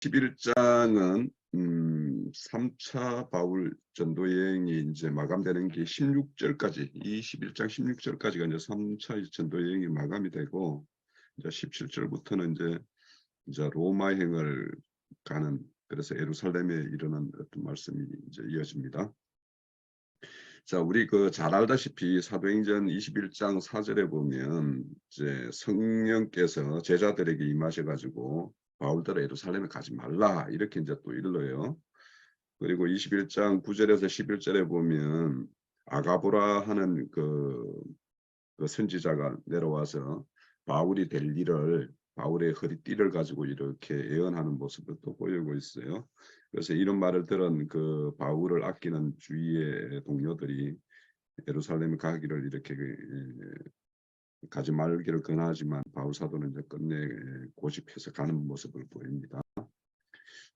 11장은 3차 바울 전도 여행이 이제 마감되는 게 16절까지, 이 11장 16절까지가 이제 3차 전도 여행이 마감이 되고, 이제 17절부터는 이제 로마행을 가는, 그래서 예루살렘에 이르는 어떤 말씀이 이제 이어집니다. 자, 우리 잘 알다시피 사도행전 21장 4절에 보면 이제 성령께서 제자들에게 임하셔가지고 바울들아 예루살렘에 가지 말라 이렇게 이제 또 일러요. 그리고 21장 9절에서 11절에 보면 아가보라 하는 그 선지자가 내려와서 바울이 될 일을, 바울의 허리띠를 가지고 이렇게 예언하는 모습을 또 보이고 있어요. 그래서 이런 말을 들은 그 바울을 아끼는 주위의 동료들이 예루살렘에 가기를 이렇게 가지 말기를 권하지만 바울 사도는 이제 끝내 고집해서 가는 모습을 보입니다.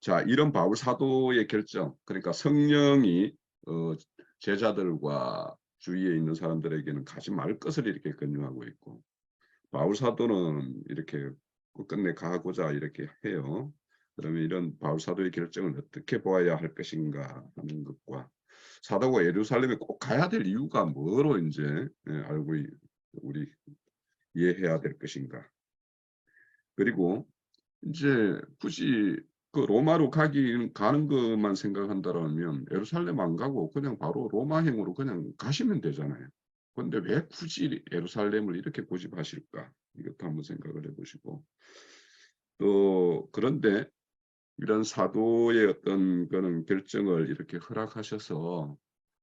자, 이런 바울 사도의 결정, 그러니까 성령이 제자들과 주위에 있는 사람들에게는 가지 말 것을 이렇게 권유하고 있고, 바울 사도는 이렇게 끝내 가고자 이렇게 해요. 그러면 이런 바울 사도의 결정을 어떻게 보아야 할 것인가 하는 것과, 사도가 예루살렘에 꼭 가야 될 이유가 뭐로 이제 알고 우리 이해해야 될 것인가. 그리고 이제 굳이 그 로마로 가는 것만 생각한다면 예루살렘 안 가고 그냥 바로 로마행으로 그냥 가시면 되잖아요. 그런데 왜 굳이 예루살렘을 이렇게 고집하실까? 이것도 한번 생각을 해보시고, 또 그런데 이런 사도의 어떤 그런 결정을 이렇게 허락하셔서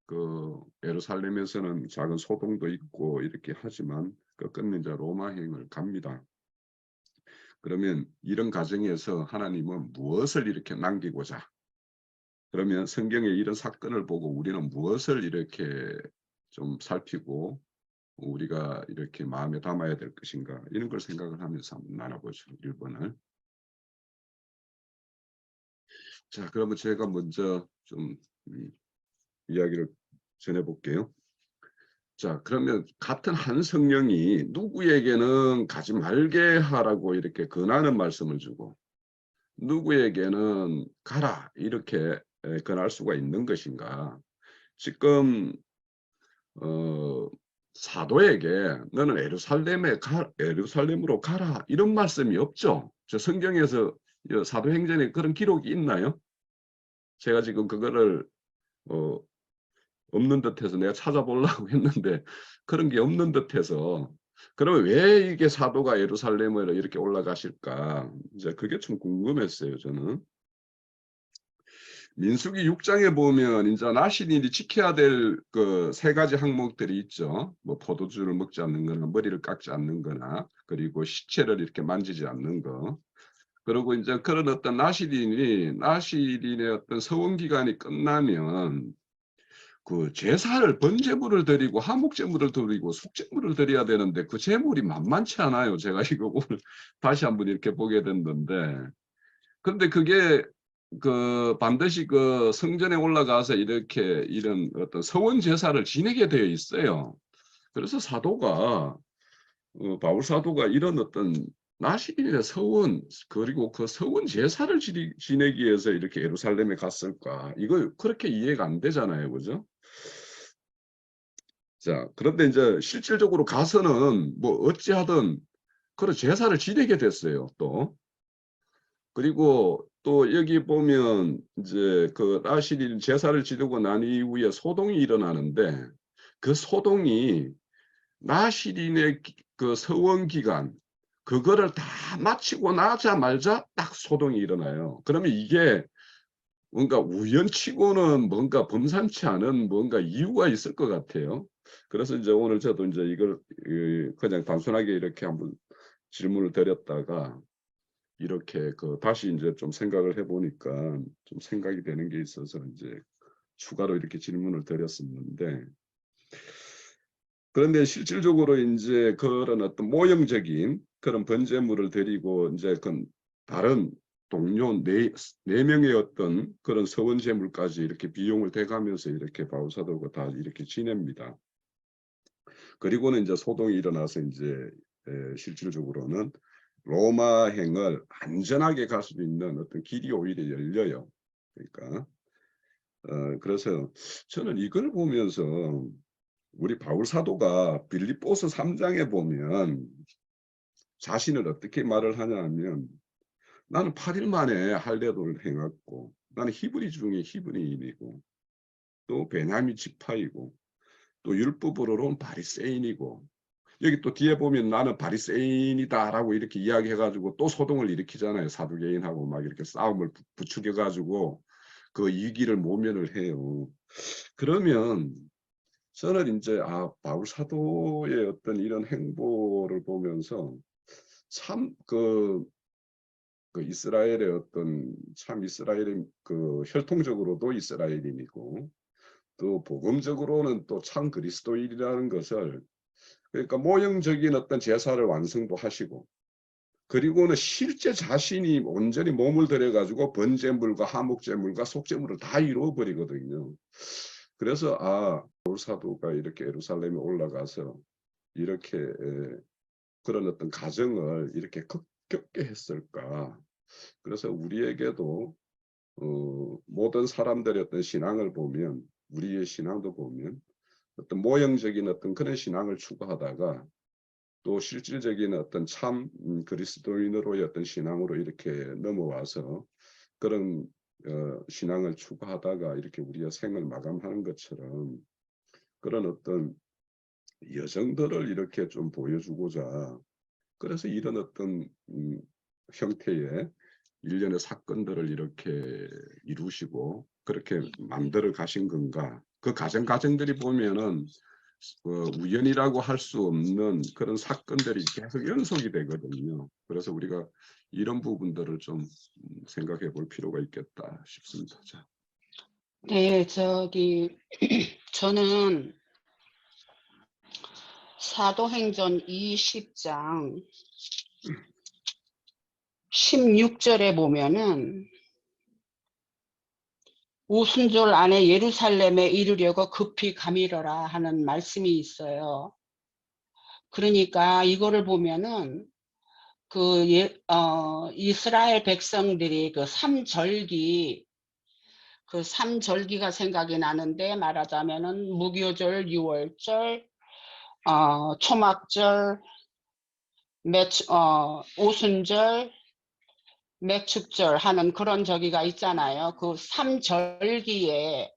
그 예루살렘에서는 작은 소동도 있고 이렇게 하지만 끝내 이제 로마행을 갑니다. 그러면 이런 과정에서 하나님은 무엇을 이렇게 남기고자, 그러면 성경에 이런 사건을 보고 우리는 무엇을 이렇게 좀 살피고 우리가 이렇게 마음에 담아야 될 것인가, 이런 걸 생각을 하면서 한번 나눠보죠. 1번을. 자, 그러면 제가 먼저 좀 이야기를 전해볼게요. 자, 그러면 같은 한 성령이 누구에게는 가지 말게 하라고 이렇게 권하는 말씀을 주고 누구에게는 가라 이렇게 권할 수가 있는 것인가? 지금 사도에게 너는 예루살렘으로 가라 이런 말씀이 없죠. 저 성경에서 사도행전에 그런 기록이 있나요? 제가 지금 그거를 없는 듯해서 내가 찾아보려고 했는데 그런 게 없는 듯해서, 그러면 왜 이게 사도가 예루살렘으로 이렇게 올라가실까? 이제 그게 좀 궁금했어요, 저는. 민수기 6장에 보면 이제 나시린이 지켜야 될 그 3가지 항목들이 있죠. 뭐 포도주를 먹지 않는 거나 머리를 깎지 않는 거나, 그리고 시체를 이렇게 만지지 않는 거. 그리고 이제 그런 어떤 나시린의 어떤 서원 기간이 끝나면 그 제사를, 번제물을 드리고 화목제물을 드리고 속제물을 드려야 되는데 그 제물이 만만치 않아요. 제가 이거 오늘 다시 한번 이렇게 보게 됐는데, 그런데 그게 그 반드시 그 성전에 올라가서 이렇게 이런 어떤 서원 제사를 지내게 되어 있어요. 그래서 사도가 바울 사도가 이런 어떤 나시린의 서원, 그리고 그 서원 제사를 지내기 위해서 이렇게 예루살렘에 갔을까? 이거 그렇게 이해가 안 되잖아요, 그죠? 자, 그런데 이제 실질적으로 가서는 뭐 어찌하든 그런 제사를 지내게 됐어요, 또. 그리고 또 여기 보면 이제 그 나시린 제사를 지내고 난 이후에 소동이 일어나는데, 그 소동이 나시린의 그 서원 기간 그거를 다 마치고 나자마자 딱 소동이 일어나요. 그러면 이게 뭔가 우연치고는 뭔가 범상치 않은 뭔가 이유가 있을 것 같아요. 그래서 이제 오늘 저도 이제 이걸 그냥 단순하게 이렇게 한번 질문을 드렸다가 이렇게 다시 이제 좀 생각을 해보니까 좀 생각이 되는 게 있어서 이제 추가로 이렇게 질문을 드렸었는데, 그런데 실질적으로 이제 그런 어떤 모형적인 그런 번제물을 드리고 이제 그 다른 동료 네 명의 어떤 그런 서원 제물까지 이렇게 비용을 대가면서 이렇게 바울 사도가 다 이렇게 지냅니다. 그리고는 이제 소동이 일어나서 이제 실질적으로는 로마행을 안전하게 갈 수 있는 어떤 길이 오히려 열려요. 그러니까 그래서 저는 이걸 보면서 우리 바울 사도가 빌립보서 3장에 보면 자신을 어떻게 말을 하냐 하면 나는 8일 만에 할례도를 행했고 나는 히브리 중에 히브리인이고 또 베냐민 지파이고 또 율법으로는 바리새인이고 여기 또 뒤에 보면 나는 바리새인이다라고 이렇게 이야기해가지고 또 소동을 일으키잖아요. 사두개인하고 막 이렇게 싸움을 부추겨가지고 그 이기를 모면을 해요. 그러면 저는 이제 바울 사도의 어떤 이런 행보를 보면서 참 그 이스라엘의 어떤 참 이스라엘의 그 혈통적으로도 이스라엘인이고 또 복음적으로는 또 참 그리스도인이라는 것을 그러니까 모형적인 어떤 제사를 완성도 하시고 그리고는 실제 자신이 온전히 몸을 들여가지고 번제물과 화목제물과 속제물을 다 이루어버리거든요. 그래서 바울 사도가 이렇게 예루살렘에 올라가서 이렇게 그런 어떤 가정을 이렇게 겪게 했을까. 그래서 우리에게도 모든 사람들의 어떤 신앙을 보면 우리의 신앙도 보면 어떤 모형적인 어떤 그런 신앙을 추구하다가 또 실질적인 어떤 참 그리스도인으로의 어떤 신앙으로 이렇게 넘어와서 그런 신앙을 추구하다가 이렇게 우리의 생을 마감하는 것처럼 그런 어떤 여정들을 이렇게 좀 보여주고자 그래서 이런 어떤 형태의 일련의 사건들을 이렇게 이루시고 그렇게 만들어 가신 건가. 그 과정들이 보면은 우연이라고 할 수 없는 그런 사건들이 계속 연속이 되거든요. 그래서 우리가 이런 부분들을 좀 생각해 볼 필요가 있겠다 싶습니다. 자. 네, 저는 사도행전 20장 16절에 보면은 오순절 안에 예루살렘에 이르려고 급히 가미러라 하는 말씀이 있어요. 그러니까 이거를 보면은 이스라엘 백성들이 그 삼절기가 생각이 나는데 말하자면은 무교절, 유월절, 초막절, 오순절, 매축절 하는 그런 저기가 있잖아요. 그 삼절기에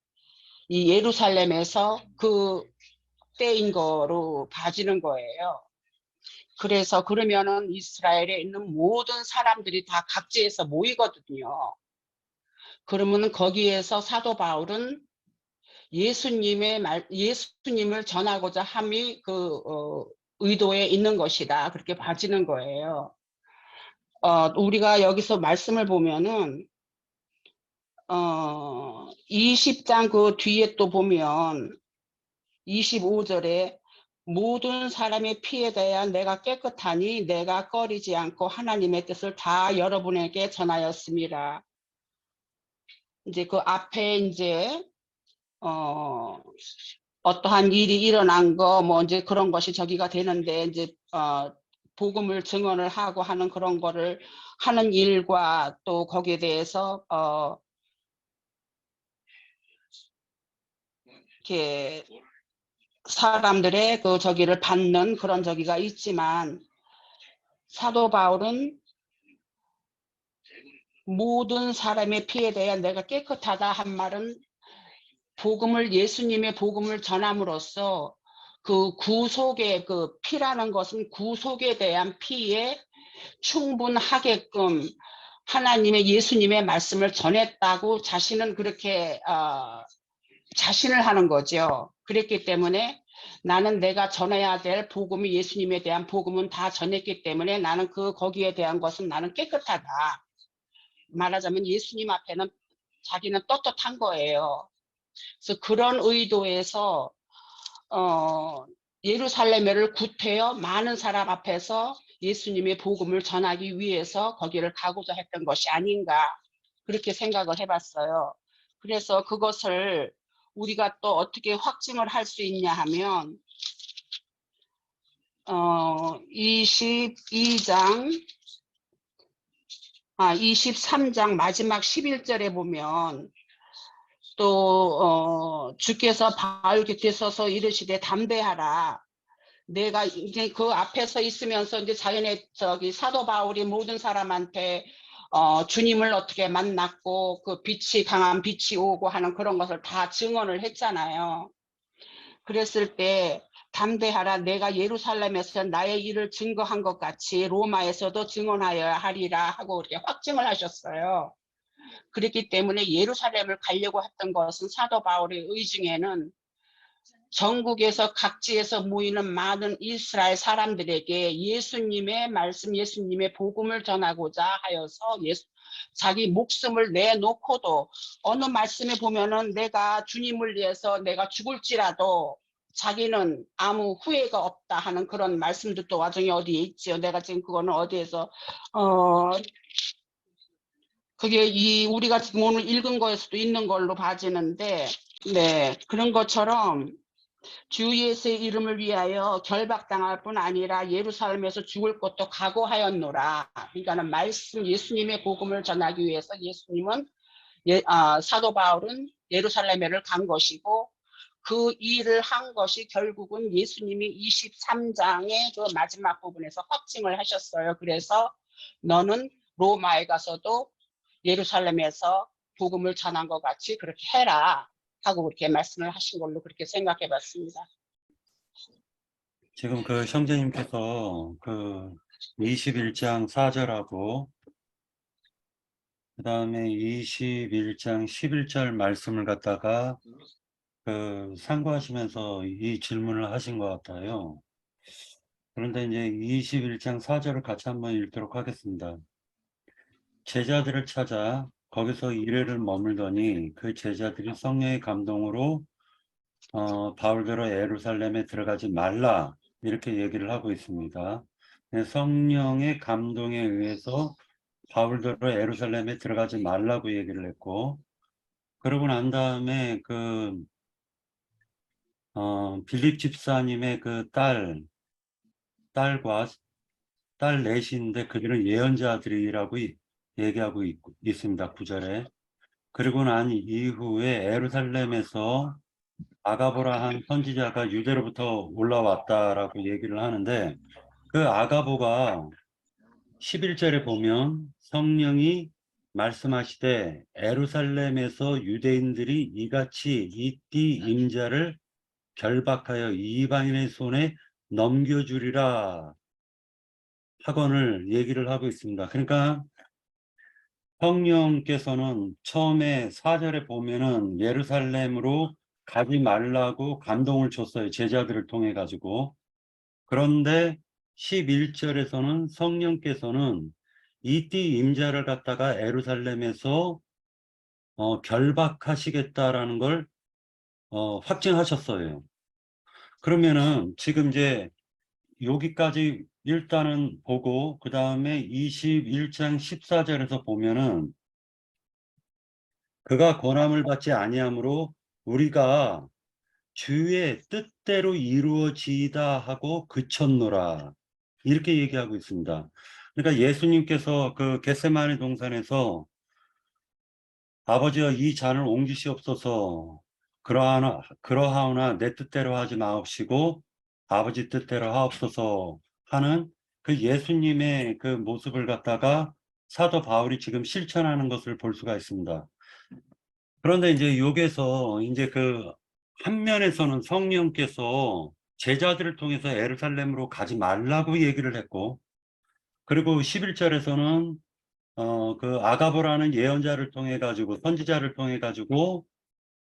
이 예루살렘에서 그 때인 거로 봐지는 거예요. 그래서 그러면은 이스라엘에 있는 모든 사람들이 다 각지에서 모이거든요. 그러면은 거기에서 사도 바울은 예수님을 전하고자 함이 의도에 있는 것이다. 그렇게 봐지는 거예요. 우리가 여기서 말씀을 보면은 20장 그 뒤에 또 보면 25절에 모든 사람의 피에 대한 내가 깨끗하니 내가 꺼리지 않고 하나님의 뜻을 다 여러분에게 전하였습니다. 이제 그 앞에 이제 어떠한 일이 일어난 거 뭐 이제 그런 것이 저기가 되는데 이제 복음을 증언을 하고 하는 그런 거를 하는 일과 또 거기에 대해서 이렇게 사람들의 그 저기를 받는 그런 저기가 있지만 사도 바울은 모든 사람의 피에 대해 내가 깨끗하다 한 말은 예수님의 복음을 전함으로써 그 구속의 그 피라는 것은 구속에 대한 피에 충분하게끔 하나님의 예수님의 말씀을 전했다고 자신은 그렇게 자신을 하는 거죠. 그랬기 때문에 나는 내가 전해야 될 복음이 예수님에 대한 복음은 다 전했기 때문에 나는 거기에 대한 것은 나는 깨끗하다. 말하자면 예수님 앞에는 자기는 떳떳한 거예요. 그래서 그런 의도에서 예루살렘을 구태여 많은 사람 앞에서 예수님의 복음을 전하기 위해서 거기를 가고자 했던 것이 아닌가 그렇게 생각을 해봤어요. 그래서 그것을 우리가 또 어떻게 확증을 할 수 있냐 하면 22장 23장 마지막 11절에 보면 또 주께서 바울 곁에 서서 이르시되 담대하라. 내가 이제 그 앞에 서 있으면서 이제 자기네 사도 바울이 모든 사람한테 주님을 어떻게 만났고 그 빛이 강한 빛이 오고 하는 그런 것을 다 증언을 했잖아요. 그랬을 때 담대하라. 내가 예루살렘에서 나의 일을 증거한 것 같이 로마에서도 증언하여야 하리라 하고 이렇게 확증을 하셨어요. 그렇기 때문에 예루살렘을 가려고 했던 것은 사도 바울의 의중에는 전국에서 각지에서 모이는 많은 이스라엘 사람들에게 예수님의 말씀, 예수님의 복음을 전하고자 하여서 자기 목숨을 내놓고도 어느 말씀에 보면은 내가 주님을 위해서 내가 죽을지라도 자기는 아무 후회가 없다 하는 그런 말씀도 또 와중에 어디에 있지요. 내가 지금 그거는 어디에서 그게 우리가 지금 오늘 읽은 거에서도 있는 걸로 봐지는데, 네, 그런 것처럼 주 예수의 이름을 위하여 결박당할 뿐 아니라 예루살렘에서 죽을 것도 각오하였노라. 그러니까는 말씀 예수님의 복음을 전하기 위해서 예수님은 사도 바울은 예루살렘에를 간 것이고 그 일을 한 것이 결국은 예수님이 23장의 그 마지막 부분에서 확증을 하셨어요. 그래서 너는 로마에 가서도 예루살렘에서 복음을 전한 것 같이 그렇게 해라 하고 그렇게 말씀을 하신 걸로 그렇게 생각해 봤습니다. 지금 그 형제님께서 그 21장 4절하고 그 다음에 21장 11절 말씀을 갖다가 그 상고하시면서 이 질문을 하신 것 같아요. 그런데 이제 21장 4절을 같이 한번 읽도록 하겠습니다. 제자들을 찾아 거기서 이래를 머물더니 그 제자들이 성령의 감동으로 바울더러 예루살렘에 들어가지 말라 이렇게 얘기를 하고 있습니다. 성령의 감동에 의해서 바울더러 예루살렘에 들어가지 말라고 얘기를 했고, 그러고 난 다음에 그 빌립 집사님의 그 딸과 딸 넷인데 그들은 예언자들이라고 얘기하고 있습니다. 9절에. 그리고 난 이후에 예루살렘에서 아가보라 한 선지자가 유대로부터 올라왔다라고 얘기를 하는데, 그 아가보가 11절에 보면 성령이 말씀하시되 예루살렘에서 유대인들이 이같이 이띠 임자를 결박하여 이방인의 손에 넘겨주리라 하건을 얘기를 하고 있습니다. 그러니까 성령께서는 처음에 4절에 보면은 예루살렘으로 가지 말라고 감동을 줬어요. 제자들을 통해 가지고. 그런데 11절에서는 성령께서는 이띠 임자를 갖다가 예루살렘에서 결박하시겠다라는 걸 확증하셨어요. 그러면은 지금 이제 여기까지 일단은 보고 그 다음에 21장 14절에서 보면은 그가 권함을 받지 아니하므로 우리가 주의 뜻대로 이루어지이다 하고 그쳤노라 이렇게 얘기하고 있습니다. 그러니까 예수님께서 그 겟세마네 동산에서 아버지여 이 잔을 옮기시옵소서 그러하오나 내 뜻대로 하지 마옵시고 아버지 뜻대로 하옵소서 하는 그 예수님의 그 모습을 갖다가 사도 바울이 지금 실천하는 것을 볼 수가 있습니다. 그런데 이제 여기서 이제 그 한면에서는 성령께서 제자들을 통해서 예루살렘으로 가지 말라고 얘기를 했고, 그리고 11절에서는 그 아가보라는 예언자를 통해 가지고 선지자를 통해 가지고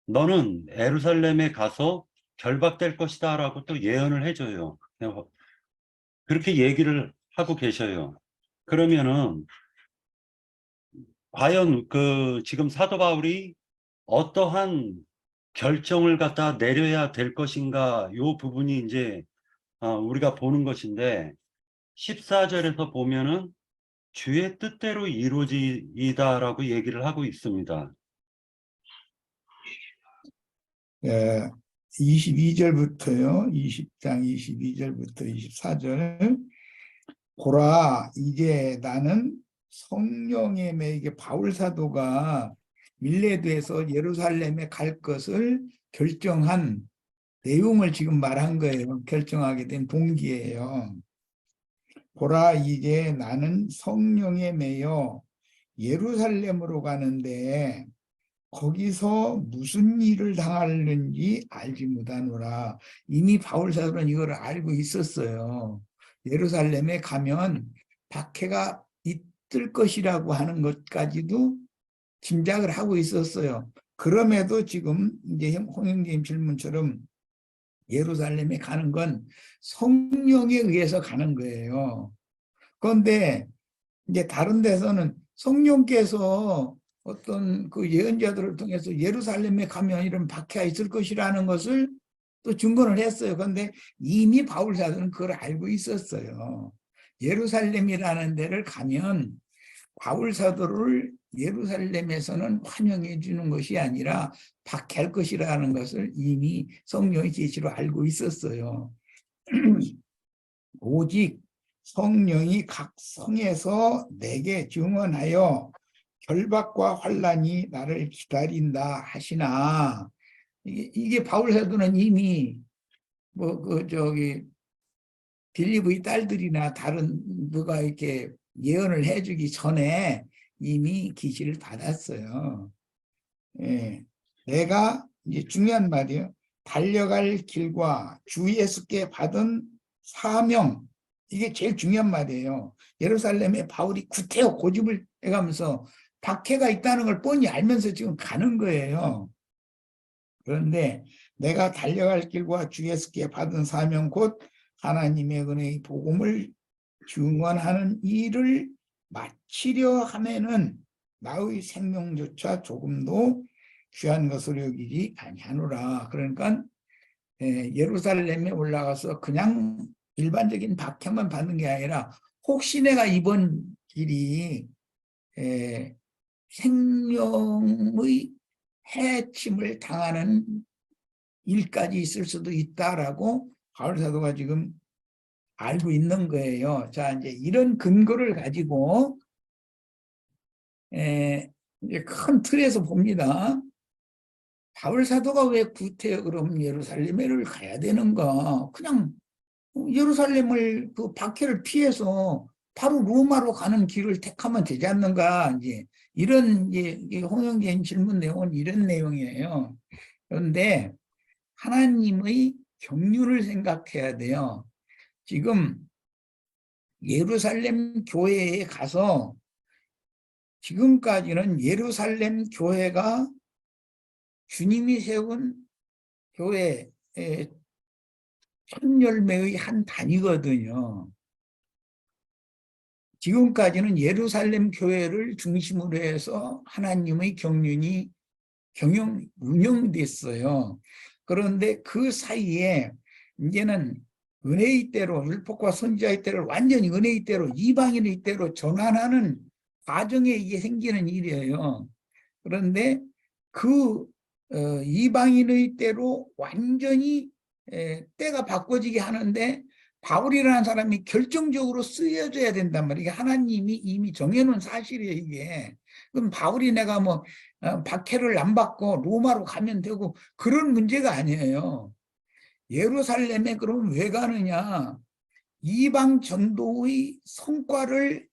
너는 예루살렘에 가서 결박될 것이다 라고 또 예언을 해줘요. 그렇게 얘기를 하고 계셔요. 그러면은 과연 그 지금 사도 바울이 어떠한 결정을 갖다 내려야 될 것인가, 요 부분이 이제 우리가 보는 것인데 14절에서 보면은 주의 뜻대로 이루어지이다라고 얘기를 하고 있습니다. 22절부터요. 20장 22절부터 24절. 보라, 이제 나는 성령의 이게 바울 사도가 밀레드에서 예루살렘에 갈 것을 결정한 내용을 지금 말한 거예요. 결정하게 된 동기예요. 보라, 이제 나는 성령에 매여 예루살렘으로 가는데 거기서 무슨 일을 당하는지 알지 못하노라. 이미 바울 사도는 이걸 알고 있었어요. 예루살렘에 가면 박해가 있을 것이라고 하는 것까지도 짐작을 하고 있었어요. 그럼에도 지금 이제 홍영재님 질문처럼 예루살렘에 가는 건 성령에 의해서 가는 거예요. 그런데 이제 다른 데서는 성령께서 어떤 그 예언자들을 통해서 예루살렘에 가면 이런 박해가 있을 것이라는 것을 또 증거를 했어요. 그런데 이미 바울 사도는 그걸 알고 있었어요. 예루살렘이라는 데를 가면 바울 사도를 예루살렘에서는 환영해 주는 것이 아니라 박해할 것이라는 것을 이미 성령의 계시로 알고 있었어요. 오직 성령이 각 성에서 내게 증언하여 결박과 환난이 나를 기다린다 하시나, 이게 바울 사도는 이미 빌립의 딸들이나 다른 누가 이렇게 예언을 해주기 전에 이미 계시를 받았어요. 예. 내가 이제 중요한 말이에요. 달려갈 길과 주 예수께 받은 사명, 이게 제일 중요한 말이에요. 예루살렘에 바울이 구태여 고집을 해가면서 박해가 있다는 걸 뻔히 알면서 지금 가는 거예요. 그런데 내가 달려갈 길과 주 예수께 받은 사명 곧 하나님의 은혜의 복음을 증언하는 일을 마치려 하면은 나의 생명조차 조금도 귀한 것으로 여기지 아니하노라. 그러니까 예루살렘에 올라가서 그냥 일반적인 박해만 받는 게 아니라 혹시 내가 이번 길이 생명의 해침을 당하는 일까지 있을 수도 있다라고 바울 사도가 지금 알고 있는 거예요. 자, 이제 이런 근거를 가지고 이제 큰 틀에서 봅니다. 바울 사도가 왜 구태여 그럼 예루살렘을 가야 되는가? 그냥 예루살렘을 그 박해를 피해서 바로 로마로 가는 길을 택하면 되지 않는가? 이제 이런 이제 홍영재님 질문 내용은 이런 내용이에요. 그런데 하나님의 경륜을 생각해야 돼요. 지금 예루살렘 교회에 가서 지금까지는 예루살렘 교회가 주님이 세운 교회의 첫 열매의 한 단위거든요. 지금까지는 예루살렘 교회를 중심으로 해서 하나님의 경륜이 운영됐어요. 그런데 그 사이에 이제는 은혜의 때로, 율법과 선지자의 때를 완전히 은혜의 때로, 이방인의 때로 전환하는 과정에 이게 생기는 일이에요. 그런데 그 이방인의 때로 완전히 때가 바꿔지게 하는데 바울이라는 사람이 결정적으로 쓰여져야 된단 말이에요. 이게 하나님이 이미 정해놓은 사실이에요, 이게. 그럼 바울이 내가 뭐 박해를 안 받고 로마로 가면 되고 그런 문제가 아니에요. 예루살렘에 그럼 왜 가느냐? 이방 전도의 성과를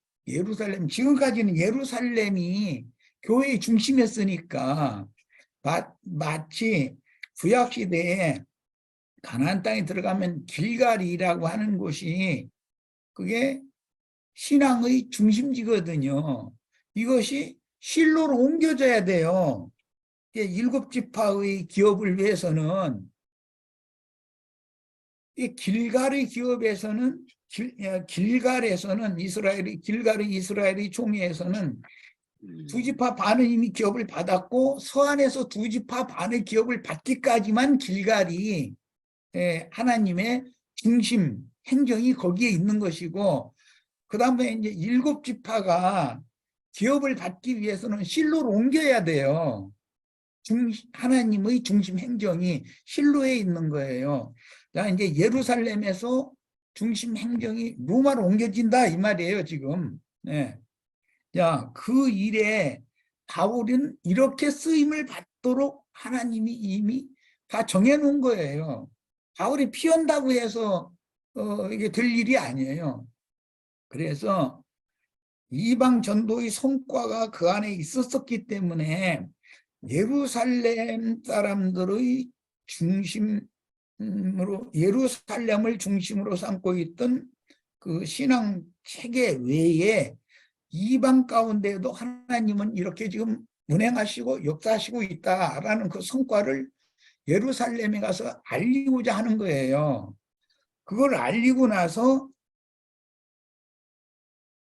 지금까지는 예루살렘이 교회의 중심이었으니까 마치 구약시대에 가나안 땅에 들어가면 길갈이라고 하는 곳이 그게 신앙의 중심지거든요. 이것이 실로로 옮겨져야 돼요. 7지파의 기업을 위해서는 이 길갈의 기업에서는 길갈의 이스라엘의 총회에서는 2지파 반은 이미 기업을 받았고 서안에서 2지파 반의 기업을 받기까지만 길갈이 하나님의 중심 행정이 거기에 있는 것이고 그 다음에 이제 7지파가 기업을 받기 위해서는 실로로 옮겨야 돼요. 하나님의 중심 행정이 실로에 있는 거예요. 자, 이제 예루살렘에서 중심 행정이 로마로 옮겨진다 이 말이에요, 지금. 네. 자, 그 일에 바울은 이렇게 쓰임을 받도록 하나님이 이미 다 정해놓은 거예요. 바울이 피한다고 해서 이게 될 일이 아니에요. 그래서 이방 전도의 성과가 그 안에 있었기 때문에 예루살렘 사람들의 중심으로, 예루살렘을 중심으로 삼고 있던 그 신앙 체계 외에 이방 가운데에도 하나님은 이렇게 지금 운행하시고 역사하시고 있다라는 그 성과를 예루살렘에 가서 알리고자 하는 거예요. 그걸 알리고 나서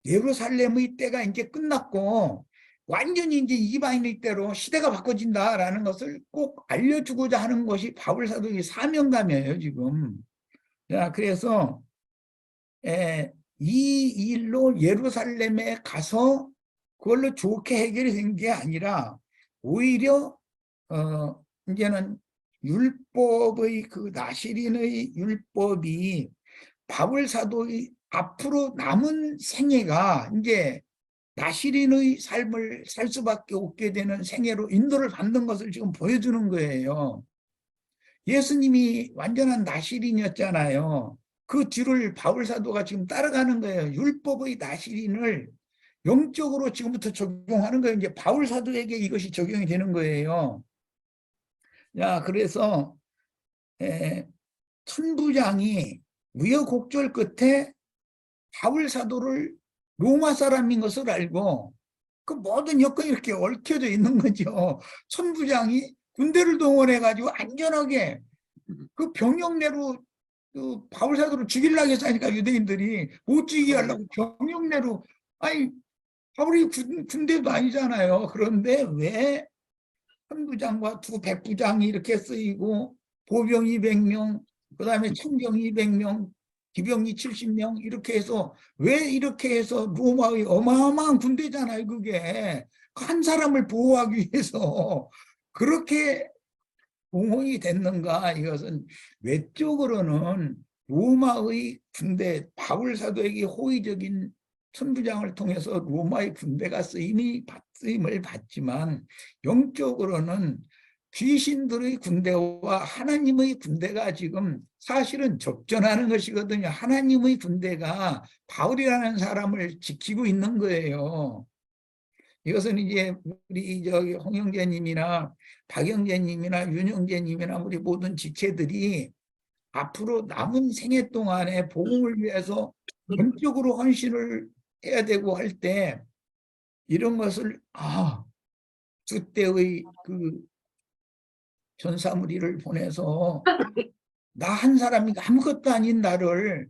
예루살렘의 때가 이제 끝났고 완전히 이제 이방인의 때로 시대가 바꿔진다라는 것을 꼭 알려주고자 하는 것이 바울 사도의 사명감이에요, 지금. 자, 그래서 이 일로 예루살렘에 가서 그걸로 좋게 해결이 된 게 아니라 오히려 이제는 율법의 그 나시린의 율법이 바울 사도의 앞으로 남은 생애가 이제 나시린의 삶을 살 수밖에 없게 되는 생애로 인도를 받는 것을 지금 보여주는 거예요. 예수님이 완전한 나시린이었잖아요. 그 뒤를 바울 사도가 지금 따라가는 거예요. 율법의 나시린을 영적으로 지금부터 적용하는 거예요. 이제 바울 사도에게 이것이 적용이 되는 거예요. 자, 그래서 천부장이 우여곡절 끝에 바울 사도를 로마 사람인 것을 알고 그 모든 여건이 이렇게 얽혀져 있는 거죠. 천부장이 군대를 동원해가지고 안전하게 그 병영내로 그 바울 사도를 죽이려고 했으니까 유대인들이 못 죽이게 하려고 병영내로, 아니 바울이 군대도 아니잖아요. 그런데 왜 천부장과 두 백부장이 이렇게 쓰이고 보병 200명, 그 다음에 청병 200명, 기병이 70명 이렇게 해서 왜 이렇게 해서 로마의 어마어마한 군대잖아요. 그게 한 사람을 보호하기 위해서 그렇게 공헌이 됐는가. 이것은 외적으로는 로마의 군대, 바울 사도에게 호의적인 천부장을 통해서 로마의 군대가 쓰임을 받지만 영적으로는 귀신들의 군대와 하나님의 군대가 지금 사실은 접전하는 것이거든요. 하나님의 군대가 바울이라는 사람을 지키고 있는 거예요. 이것은 이제 우리 저기 홍영재님이나 박영재님이나 윤영재님이나 우리 모든 지체들이 앞으로 남은 생애 동안에 복음을 위해서 전적으로 헌신을 해야 되고 할 때 이런 것을 그때의 그 전사무리를 보내서 나 한 사람이 아무것도 아닌 나를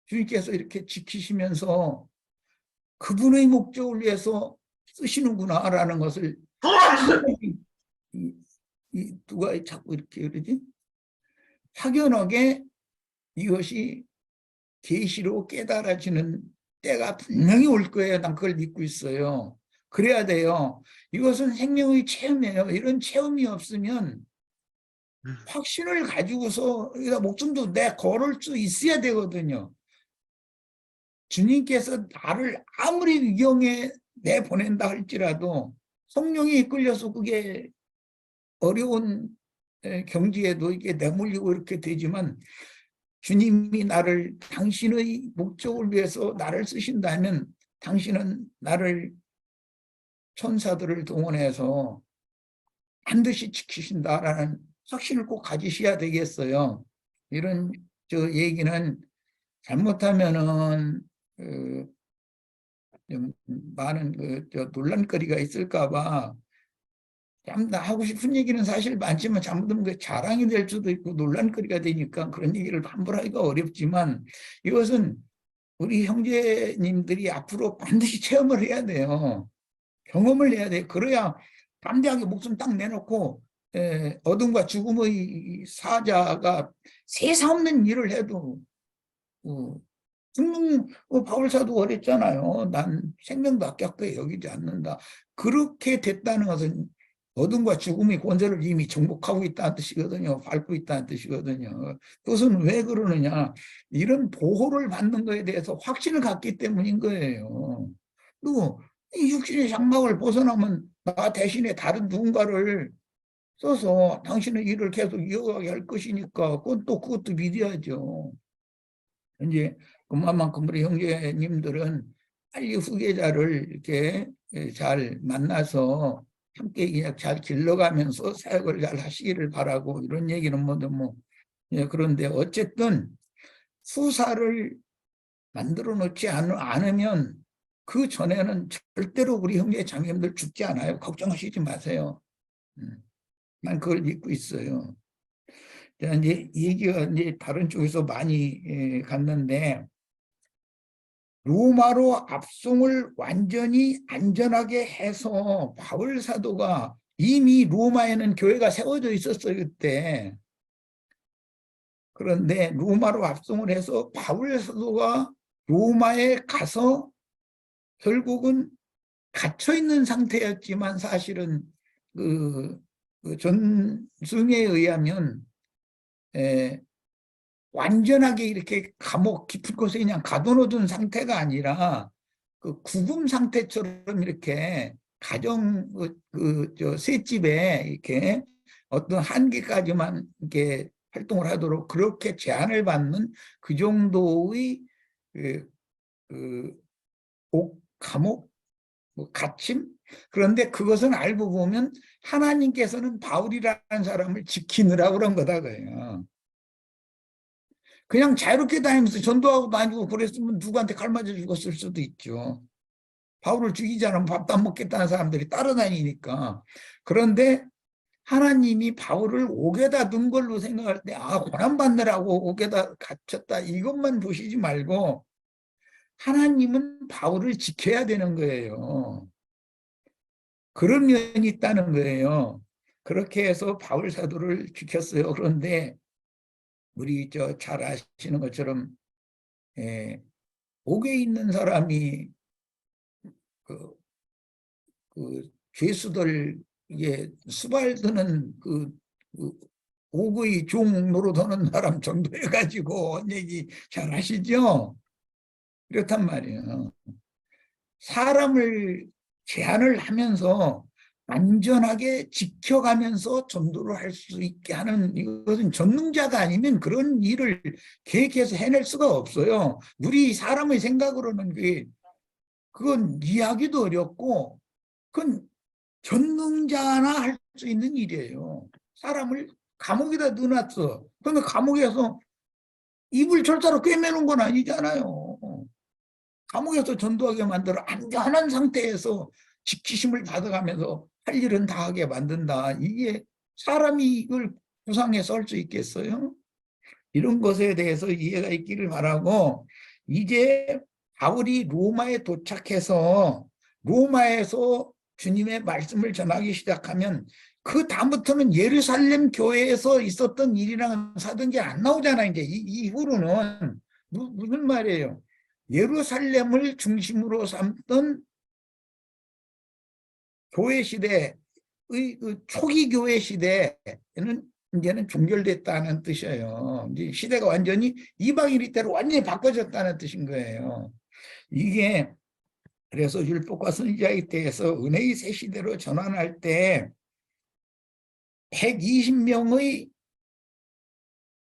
주님께서 이렇게 지키시면서 그분의 목적을 위해서 쓰시는구나라는 것을 누가 자꾸 이렇게 그러지? 확연하게 이것이 계시로 깨달아지는 때가 분명히 올 거예요. 난 그걸 믿고 있어요. 그래야 돼요. 이것은 생명의 체험이에요. 이런 체험이 없으면 확신을 가지고서 목숨도 내 걸을 수 있어야 되거든요. 주님께서 나를 아무리 위경에 내보낸다 할지라도 성령이 이끌려서 그게 어려운 경지에도 이게 내몰리고 이렇게 되지만 주님이 나를 당신의 목적을 위해서 나를 쓰신다면 당신은 나를 천사들을 동원해서 반드시 지키신다라는 확신을 꼭 가지셔야 되겠어요. 이런 저 얘기는 잘못하면은 좀 많은 논란거리가 있을까봐 나 하고 싶은 얘기는 사실 많지만 잘못하면 그 자랑이 될 수도 있고 논란거리가 되니까 그런 얘기를 함부로 하기가 어렵지만 이것은 우리 형제님들이 앞으로 반드시 체험을 해야 돼요. 경험을 해야 돼요. 그래야 담대하게 목숨 딱 내놓고 어둠과 죽음의 사자가 세상 없는 일을 해도 죽는 바울 사도 그랬잖아요. 난 생명도 아깝게 여기지 않는다. 그렇게 됐다는 것은 어둠과 죽음의 권세를 이미 정복하고 있다는 뜻이거든요. 밟고 있다는 뜻이거든요. 그것은 왜 그러느냐. 이런 보호를 받는 것에 대해서 확신을 갖기 때문인 거예요. 또 이 육신의 장막을 벗어나면 나 대신에 다른 누군가를 써서 당신의 일을 계속 이어가게 할 것이니까 그것도 믿어야죠. 이제 그만큼 우리 형제님들은 빨리 후계자를 이렇게 잘 만나서 함께 그냥 잘 길러가면서 사역을 잘 하시기를 바라고 이런 얘기는 예, 그런데 어쨌든 후사를 만들어 놓지 않으면 그 전에는 절대로 우리 형제 자매님들 죽지 않아요. 걱정하시지 마세요. 난 그걸 믿고 있어요. 자, 이제 얘기가 이제 다른 쪽에서 많이 갔는데 로마로 압송을 완전히 안전하게 해서 바울 사도가 이미 로마에는 교회가 세워져 있었어요, 그때. 그런데 로마로 압송을 해서 바울 사도가 로마에 가서 결국은 갇혀 있는 상태였지만 사실은 그 전승에 의하면 완전하게 이렇게 감옥 깊은 곳에 그냥 가둬놓은 상태가 아니라 그 구금 상태처럼 이렇게 가정 저 셋집에 이렇게 어떤 한계까지만 이렇게 활동을 하도록 그렇게 제한을 받는 그 정도의 감옥 갇힘. 그런데 그것은 알고 보면 하나님께서는 바울이라는 사람을 지키느라 그런 거다 그래요. 그냥 자유롭게 다니면서 전도하고 다니고 그랬으면 누구한테 칼 맞아 죽었을 수도 있죠. 바울을 죽이지 않으면 밥도 안 먹겠다는 사람들이 따라다니니까. 그런데 하나님이 바울을 옥에다 둔 걸로 생각할 때 고난받느라고 옥에다 갇혔다 이것만 보시지 말고 하나님은 바울을 지켜야 되는 거예요. 그런 면이 있다는 거예요. 그렇게 해서 바울 사도를 지켰어요. 그런데 우리 잘 아시는 것처럼 옥에 있는 사람이 죄수들에게 수발드는 그 옥의 종 노릇하는 사람 정도 해가지고 얘기 잘 하시죠? 그렇단 말이에요. 사람을 제한을 하면서 안전하게 지켜가면서 전도를 할 수 있게 하는 이것은 전능자가 아니면 그런 일을 계획해서 해낼 수가 없어요. 우리 사람의 생각으로는 그건 이해하기도 어렵고 그건 전능자나 할 수 있는 일이에요. 사람을 감옥에다 넣어놨어. 그러면 감옥에서 이불 철사로 꿰매는 건 아니잖아요. 감옥에서 전도하게 만들어 안전한 상태에서 지키심을 받아가면서 할 일은 다 하게 만든다. 이게 사람이 이걸 구상해서 할 수 있겠어요? 이런 것에 대해서 이해가 있기를 바라고 이제 바울이 로마에 도착해서 로마에서 주님의 말씀을 전하기 시작하면 그 다음부터는 예루살렘 교회에서 있었던 일이랑 사든지 안 나오잖아요. 이제 이후로는 무슨 말이에요? 예루살렘을 중심으로 삼던 교회 시대의 그 초기 교회 시대에는 이제는 종결됐다는 뜻이에요. 이제 시대가 완전히 이방인의 때로 완전히 바꿔졌다는 뜻인 거예요. 이게 그래서 율법과 선지자의 때에서 은혜의 새 시대로 전환할 때 120명의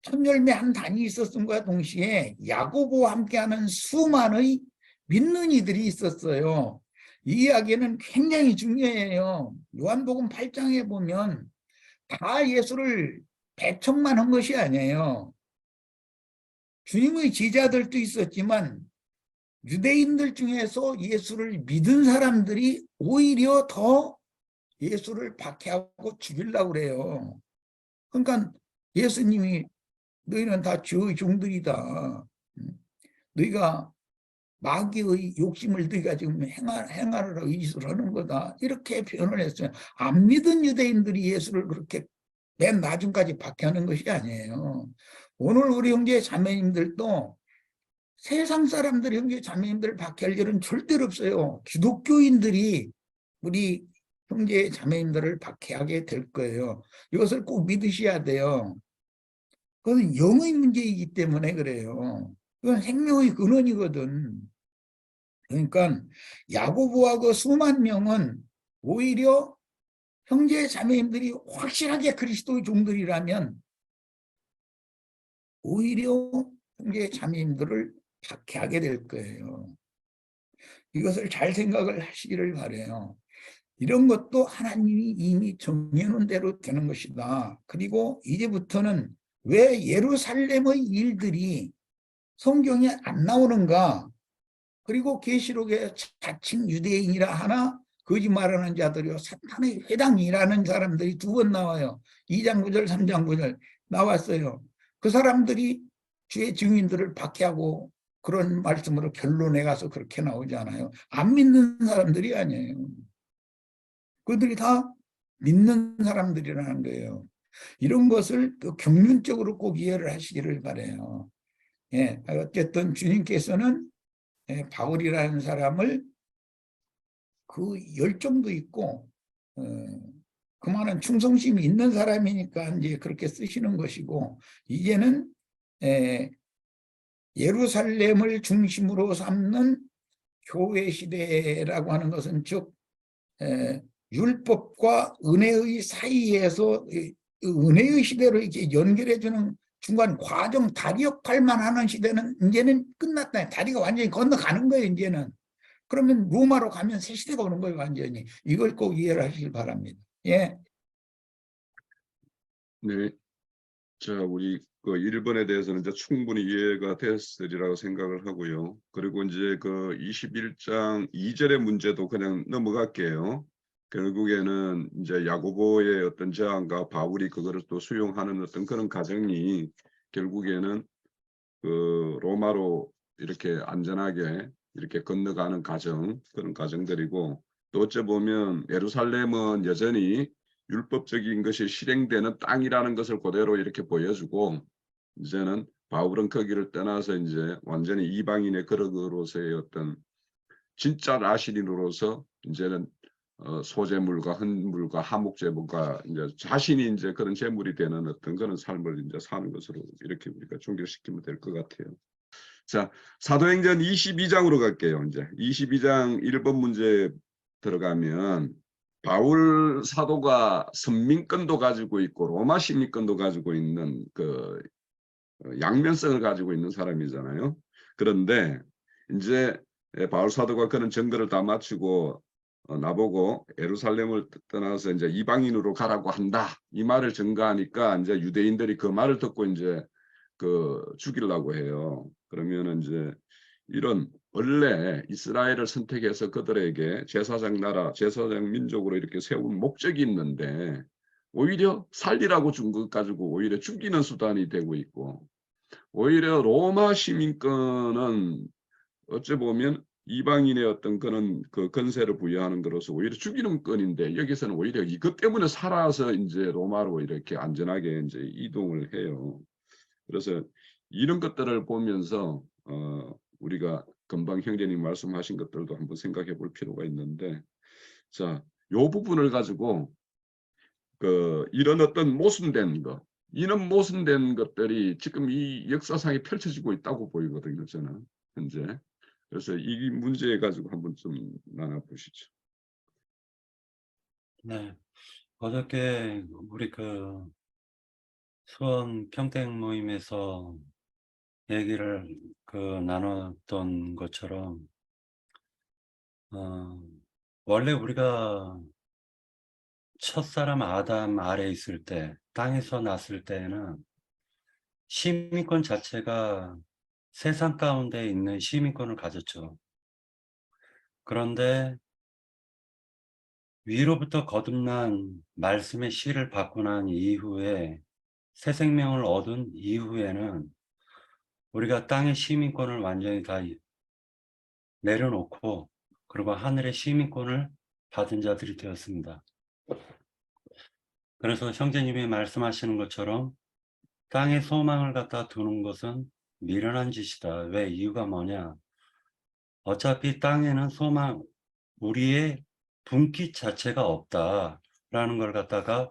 첫열매 한 단이 있었음과 동시에 야고보와 함께하는 수많은 믿는 이들이 있었어요. 이 이야기는 굉장히 중요해요. 요한복음 8장에 보면 다 예수를 배척만 한 것이 아니에요. 주님의 제자들도 있었지만 유대인들 중에서 예수를 믿은 사람들이 오히려 더 예수를 박해하고 죽이려고 그래요. 그러니까 예수님이 너희는 다 주의 종들이다. 너희가 마귀의 욕심을 너희가 지금 행하느라 의지를 하는 거다. 이렇게 표현을 했어요. 안 믿은 유대인들이 예수를 그렇게 맨 나중까지 박해하는 것이 아니에요. 오늘 우리 형제 자매님들도 세상 사람들이 형제 자매님들을 박해할 일은 절대로 없어요. 기독교인들이 우리 형제 자매님들을 박해하게 될 거예요. 이것을 꼭 믿으셔야 돼요. 그건 영의 문제이기 때문에 그래요. 그건 생명의 근원이거든. 그러니까 야고보와 그 수만 명은 오히려 형제 자매님들이 확실하게 그리스도의 종들이라면 오히려 형제 자매님들을 박해하게 될 거예요. 이것을 잘 생각을 하시기를 바라요. 이런 것도 하나님이 이미 정해놓은 대로 되는 것이다. 그리고 이제부터는 왜 예루살렘의 일들이 성경에 안 나오는가? 그리고 계시록에 자칭 유대인이라 하나 거짓말하는 자들이요 사탄의 회당이라는 사람들이 두 번 나와요. 2장 9절 3장 9절 나왔어요. 그 사람들이 주의 증인들을 박해하고 그런 말씀으로 결론에 가서 그렇게 나오잖아요. 안 믿는 사람들이 아니에요. 그들이 다 믿는 사람들이라는 거예요. 이런 것을 또 경륜적으로 꼭 이해를 하시기를 바라요. 예, 어쨌든 주님께서는 바울이라는 사람을 그 열정도 있고 그만한 충성심이 있는 사람이니까 이제 그렇게 쓰시는 것이고, 이제는 예루살렘을 중심으로 삼는 교회 시대라고 하는 것은 즉 율법과 은혜의 사이에서 은혜의 시대로 이렇게 연결해주는 중간 과정 다리 역할만 하는 시대는 이제는 끝났다. 다리가 완전히 건너가는 거예요. 이제는. 그러면 로마로 가면 새 시대가 오는 거예요. 완전히. 이걸 꼭 이해를 하시길 바랍니다. 예. 네. 자, 우리 그 1번에 대해서는 이제 충분히 이해가 됐으리라고 생각을 하고요. 그리고 이제 그 21장 2절의 문제도 그냥 넘어갈게요. 결국에는 이제 야고보의 어떤 저항과 바울이 그거를 또 수용하는 어떤 그런 과정이 결국에는 그 로마로 이렇게 안전하게 이렇게 건너가는 과정, 그런 과정들이고, 또 어째 보면 예루살렘은 여전히 율법적인 것이 실행되는 땅이라는 것을 그대로 이렇게 보여주고, 이제는 바울은 거기를 떠나서 이제 완전히 이방인의 그릇으로서의 어떤 진짜 라신인으로서 이제는 소재물과 헌물과 하목제물과 이제 자신이 이제 그런 제물이 되는 어떤 그런 삶을 이제 사는 것으로 이렇게 우리가 종결시키면 될 것 같아요. 자, 사도행전 22장으로 갈게요. 이제 22장 1번 문제 들어가면 바울 사도가 선민권도 가지고 있고 로마 시민권도 가지고 있는 그 양면성을 가지고 있는 사람이잖아요. 그런데 이제 바울 사도가 그런 증거를 다 마치고 나보고 예루살렘을 떠나서 이제 이방인으로 가라고 한다. 이 말을 증거하니까 이제 유대인들이 그 말을 듣고 이제 그 죽이려고 해요. 그러면은 이제 이런 원래 이스라엘을 선택해서 그들에게 제사장 나라, 제사장 민족으로 이렇게 세운 목적이 있는데 오히려 살리라고 준 것 가지고 오히려 죽이는 수단이 되고 있고, 오히려 로마 시민권은 어찌 보면 이방인의 어떤 그런 그 건세를 부여하는 것으로서 오히려 죽이는 건인데 여기서는 오히려 이것 때문에 살아서 이제 로마로 이렇게 안전하게 이제 이동을 해요. 그래서 이런 것들을 보면서 우리가 금방 형제님 말씀하신 것들도 한번 생각해 볼 필요가 있는데, 자, 요 부분을 가지고 그 이런 어떤 모순된 것, 이런 모순된 것들이 지금 이 역사상에 펼쳐지고 있다고 보이거든요, 저는 현재. 그래서 이 문제 가지고 한번 좀 나눠보시죠. 네. 어저께 우리 그 수원 평택 모임에서 얘기를 그 나눴던 것처럼 원래 우리가 첫사람 아담 아래 있을 때, 땅에서 났을 때는 시민권 자체가 세상 가운데 있는 시민권을 가졌죠. 그런데 위로부터 거듭난 말씀의 씨를 받고 난 이후에, 새 생명을 얻은 이후에는 우리가 땅의 시민권을 완전히 다 내려놓고 그리고 하늘의 시민권을 받은 자들이 되었습니다. 그래서 형제님이 말씀하시는 것처럼 땅에 소망을 갖다 두는 것은 미련한 짓이다. 왜? 이유가 뭐냐? 어차피 땅에는 소망, 우리의 분깃 자체가 없다라는 걸 갖다가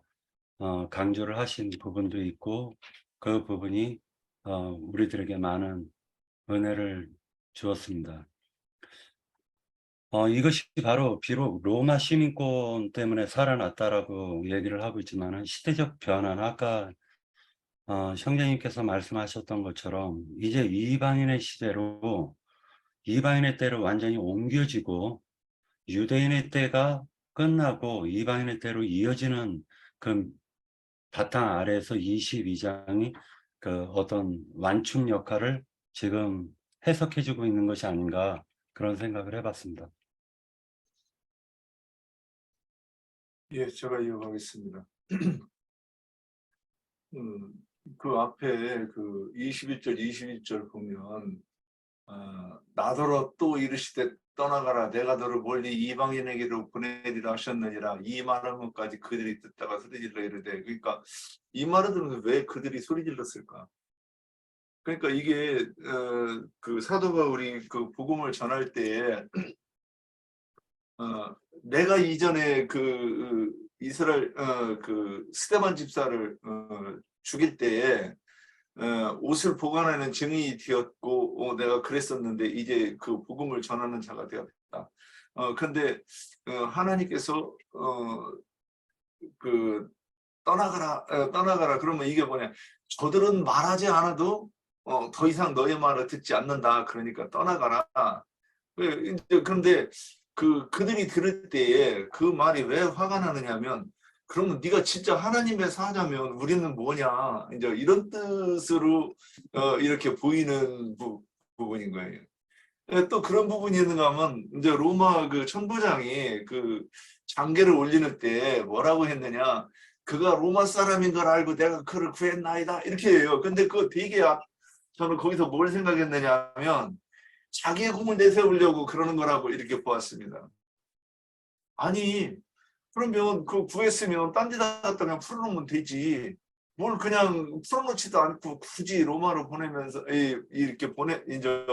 강조를 하신 부분도 있고, 그 부분이 우리들에게 많은 은혜를 주었습니다. 이것이 바로 비록 로마 시민권 때문에 살아났다라고 얘기를 하고 있지만은 시대적 변화는 아까 형제님께서 말씀하셨던 것처럼 이제 이방인의 시대로 이방인의 때로 완전히 옮겨지고 유대인의 때가 끝나고 이방인의 때로 이어지는 그 바탕 아래에서 22장이 그 어떤 완충 역할을 지금 해석해주고 있는 것이 아닌가 그런 생각을 해봤습니다. 예, 제가 이어가겠습니다. 그 앞에 그 21절, 22절 보면 나더러 또 이르시되 떠나가라 내가 너를 멀리 이방인에게로 보내리라 하셨느니라 이 말한 것까지 그들이 듣다가 소리질러 이르되 그러니까 이 말을 들으면 왜 그들이 소리질렀을까? 그러니까 이게 그 사도 바울이 그 복음을 전할 때에 내가 이전에 그 이스라엘 그 스데반 집사를 죽일 때에 옷을 보관하는 증인이 되었고 내가 그랬었는데 이제 그 복음을 전하는 자가 되었다. 그런데 하나님께서 그 떠나가라 그러면 이게 뭐냐? 저들은 말하지 않아도 더 이상 너의 말을 듣지 않는다. 그러니까 떠나가라. 그런데 그들이 들을 때에 그 말이 왜 화가 나느냐면 그러면 네가 진짜 하나님의 사자면 우리는 뭐냐 이제 이런 뜻으로 이렇게 보이는 부분인 거예요. 또 그런 부분이 있는가 하면 이제 로마 그 천부장이 그 장계를 올리는 때 뭐라고 했느냐 그가 로마 사람인 걸 알고 내가 그를 구했나이다 이렇게 해요. 근데 그거 되게 저는 거기서 뭘 생각했느냐 하면 자기의 공을 내세우려고 그러는 거라고 이렇게 보았습니다. 아니 그러면 그 구했으면 딴 데다 갖다 그냥 풀어놓으면 되지. 뭘 그냥 풀어놓지도 않고 굳이 로마로 보내면서 이렇게 이제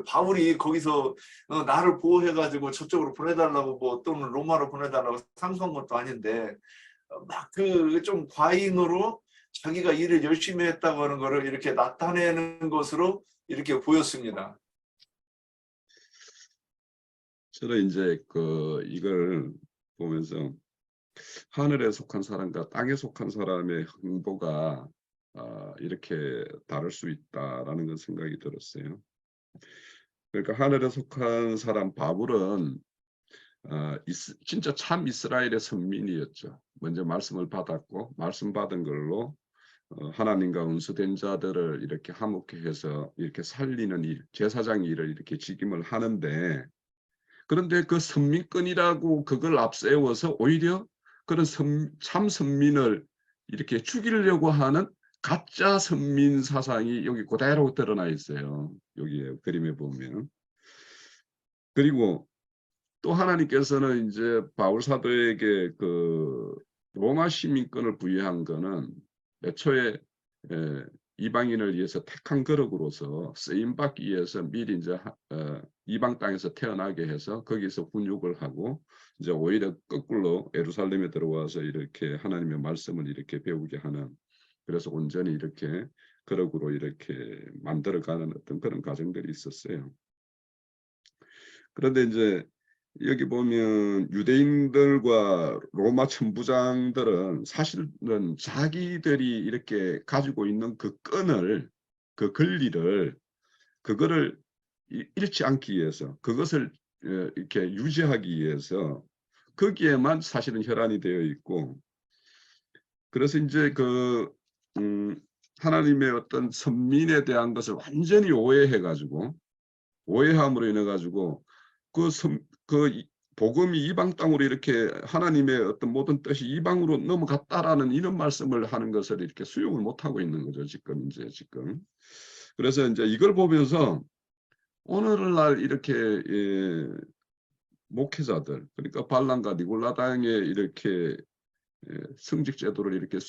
바울이 거기서 나를 보호해가지고 저쪽으로 보내달라고 뭐 또는 로마로 보내달라고 상소한 것도 아닌데 막 그 좀 과잉으로 자기가 일을 열심히 했다고 하는 거를 이렇게 나타내는 것으로 이렇게 보였습니다. 저는 이제 이걸 보면서 하늘에 속한 사람과 땅에 속한 사람의 행보가 이렇게 다를 수 있다라는 건 생각이 들었어요. 그러니까 하늘에 속한 사람 바울은 진짜 참 이스라엘의 선민이었죠. 먼저 말씀을 받았고 말씀 받은 걸로 하나님과 운수된 자들을 이렇게 화목케 해서 이렇게 살리는 일, 제사장 일을 이렇게 직임을 하는데 그런데 그 선민권이라고 그걸 앞세워서 오히려 그런 참 선민을 이렇게 죽이려고 하는 가짜 선민 사상이 여기 그대로 드러나 있어요. 여기에 그림에 보면. 그리고 또 하나님께서는 이제 바울 사도에게 그 로마 시민권을 부여한 거는 애초에 이방인을 위해서 택한 거룩으로서 쓰임받기 위해서 미리 이제 이방 땅에서 태어나게 해서 거기서 훈육을 하고 이제 오히려 거꾸로 예루살렘에 들어와서 이렇게 하나님의 말씀을 이렇게 배우게 하는 그래서 온전히 이렇게 거룩으로 이렇게 만들어가는 어떤 그런 과정들이 있었어요. 그런데 이제 여기 보면 유대인들과 로마 천부장들은 사실은 자기들이 이렇게 가지고 있는 그 끈을 그 권리를 그거를 잃지 않기 위해서 그것을 이렇게 유지하기 위해서 거기에만 사실은 혈안이 되어 있고 그래서 이제 하나님의 어떤 선민에 대한 것을 완전히 오해해가지고 오해함으로 인해 가지고 그 복음이 이방 땅으로 이렇게 하나님의 어떤 모든 뜻이 이방으로 넘어갔다라는 이런 말씀을 하는 것을 이렇게 수용을 못 하고 있는 거죠. 지금. 그래서 이제 이걸 보면서 오늘날 이렇게 목회자들 그러니까 발람과 니골라당에 이렇게 성직 제도를 이렇게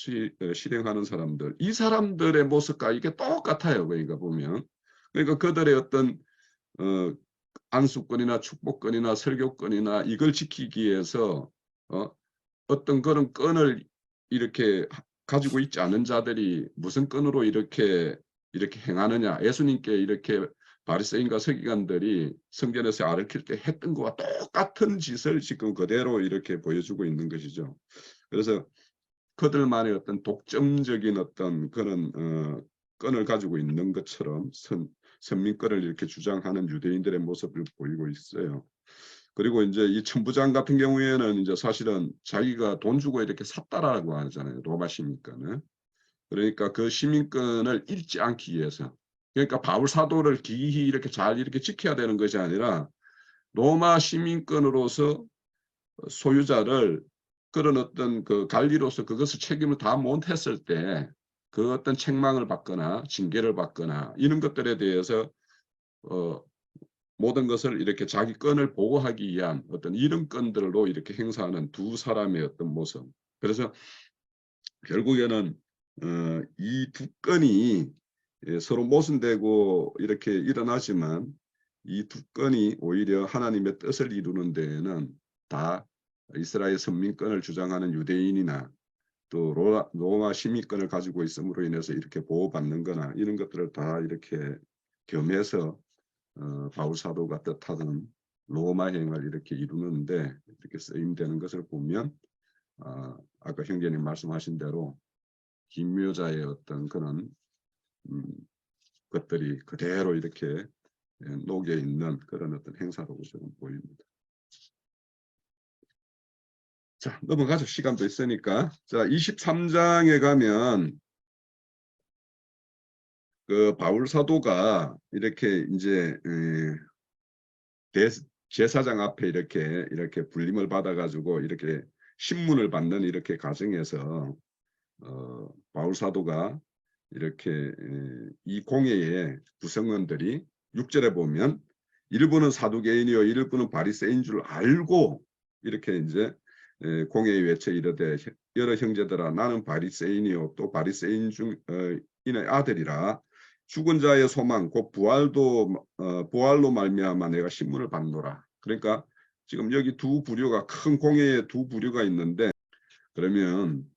실행하는 사람들 이 사람들의 모습과 이게 똑같아요. 그러니까 보면 그러니까 그들의 어떤 안수권이나 축복권이나 설교권이나 이걸 지키기 위해서 어떤 그런 끈을 이렇게 가지고 있지 않은 자들이 무슨 끈으로 이렇게 행하느냐 예수님께 이렇게 바리새인과 서기관들이 성전에서 가르칠 때 했던 것과 똑같은 짓을 지금 그대로 이렇게 보여주고 있는 것이죠. 그래서 그들만의 어떤 독점적인 어떤 그런 끈을 가지고 있는 것처럼 선민권을 이렇게 주장하는 유대인들의 모습을 보이고 있어요. 그리고 이제 이 천부장 같은 경우에는 이제 사실은 자기가 돈 주고 이렇게 샀다라고 하잖아요. 로마 시민권을. 그러니까 그 시민권을 잃지 않기 위해서. 그러니까 바울 사도를 기히 이렇게 잘 이렇게 지켜야 되는 것이 아니라 로마 시민권으로서 소유자를 그런 어떤 그 관리로서 그것을 책임을 다 못했을 때 그 어떤 책망을 받거나 징계를 받거나 이런 것들에 대해서 모든 것을 이렇게 자기 건을 보호하기 위한 어떤 이런 건들로 이렇게 행사하는 두 사람의 어떤 모습. 그래서 결국에는 이 두 건이 서로 모순되고 이렇게 일어나지만 이 두 건이 오히려 하나님의 뜻을 이루는 데에는 다 이스라엘 선민권을 주장하는 유대인이나 또 로마 시민권을 가지고 있음으로 인해서 이렇게 보호받는 거나 이런 것들을 다 이렇게 겸해서 바울 사도가 뜻하던 로마행을 이렇게 이루는데 이렇게 쓰임되는 것을 보면 아까 형제님 말씀하신 대로 김묘자의 어떤 그런 것들이 그대로 이렇게 녹여 있는 그런 어떤 행사라고 저는 보입니다. 자, 넘어가죠. 시간도 있으니까. 자, 23장에 가면 그 바울 사도가 이렇게 이제 제사장 앞에 이렇게 불림을 받아가지고 이렇게 신문을 받는 이렇게 과정에서 바울 사도가 이렇게 이 공회의 구성원들이 6절에 보면 일부는 사두개인이요 일부는 바리새인 줄 알고 이렇게 이제 공회에 외쳐 이르되 여러 형제들아 나는 바리새인이요 또 바리새인 중인의 아들이라 죽은 자의 소망 곧 부활로 말미암아 내가 신문을 받노라. 그러니까 지금 여기 두 부류가 큰 공회에 두 부류가 있는데 그러면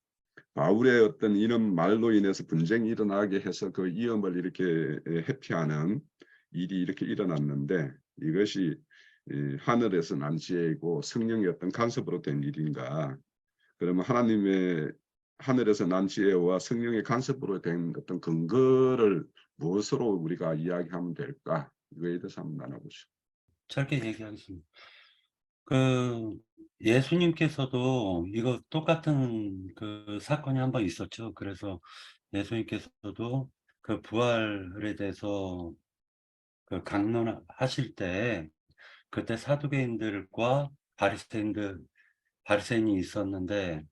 바울의 어떤 이런 말로 인해서 분쟁이 일어나게 해서 그 위험을 이렇게 회피하는 일이 이렇게 일어났는데 이것이 하늘에서 난 지혜이고 성령의 어떤 간섭으로 된 일인가? 그러면 하나님의 하늘에서 난 지혜와 성령의 간섭으로 된 어떤 근거를 무엇으로 우리가 이야기하면 될까? 이거에 대해서 한번 나눠보시죠. 짧게 얘기하겠습니다. 그 예수님께서도 이거 똑같은 그 사건이 한번 있었죠. 그래서 예수님께서도 그 부활에 대해서 그 강론하실 때 그때 사두개인들과 바리새인이 있었는데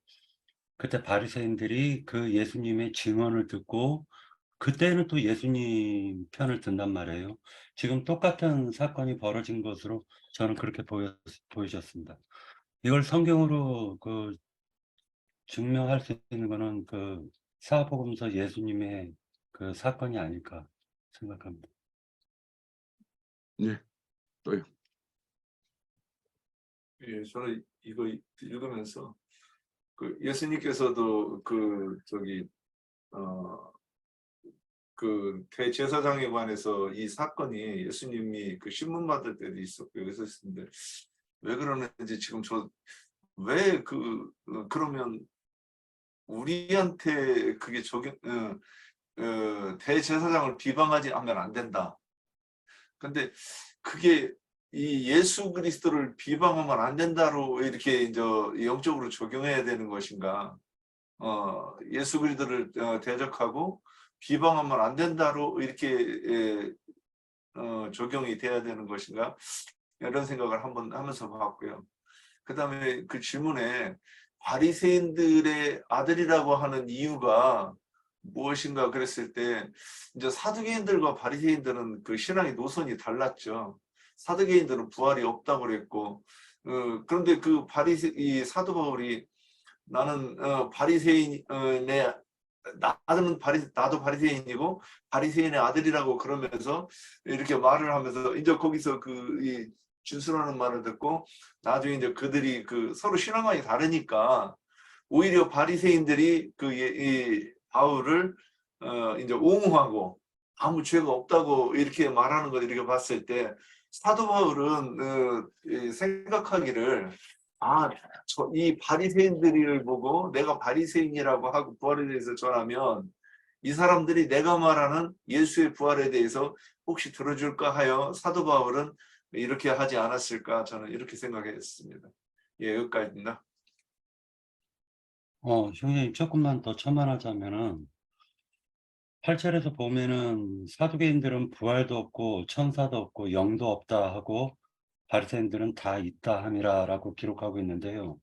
그때 바리새인들이 그 예수님의 증언을 듣고 그때는 또 예수님 편을 든단 말이에요. 지금 똑같은 사건이 벌어진 것으로 저는 그렇게 보여졌습니다. 이걸 성경으로 그 증명할 수 있는 거는 그 사복음서 예수님의 그 사건이 아닐까 생각합니다. 예, 또요. 예, 저는 이거 읽으면서 그 예수님께서도 그 대제사장에 관해서 이 사건이 예수님이 그 신문 받을 때도 있었고 있었는데 왜 그러는지 지금 왜 그러면 우리한테 그게 대제사장을 비방하지 하면 안 된다. 근데 그게 이 예수 그리스도를 비방하면 안 된다로 이렇게 이제 영적으로 적용해야 되는 것인가? 예수 그리스도를 대적하고 비방하면 안 된다로 이렇게 적용이 돼야 되는 것인가? 이런 생각을 한번 하면서 봤고요. 그다음에 그 질문에 바리새인들의 아들이라고 하는 이유가 무엇인가 그랬을 때 이제 사두개인들과 바리새인들은 그 신앙의 노선이 달랐죠. 사두개인들은 부활이 없다고 그랬고 그런데 이 사도 바울이 나는 나도 바리새인이고 바리새인의 아들이라고 그러면서 이렇게 말을 하면서 이제 거기서 이 준수라는 말을 듣고 나중에 이제 그들이 서로 신앙관이 다르니까 오히려 바리새인들이 이 바울을 이제 옹호하고 아무 죄가 없다고 이렇게 말하는 걸 이렇게 봤을 때 사도 바울은 생각하기를 이 바리새인들을 보고 내가 바리새인이라고 하고 부활에 대해서 전하면 이 사람들이 내가 말하는 예수의 부활에 대해서 혹시 들어줄까 하여 사도 바울은 이렇게 하지 않았을까 저는 이렇게 생각했습니다. 예, 여기까지입니다. 형님 조금만 더 첨언하자면은 8절에서 보면은 사두개인들은 부활도 없고 천사도 없고 영도 없다 하고 바리새인들은 다 있다 함이라라고 기록하고 있는데요.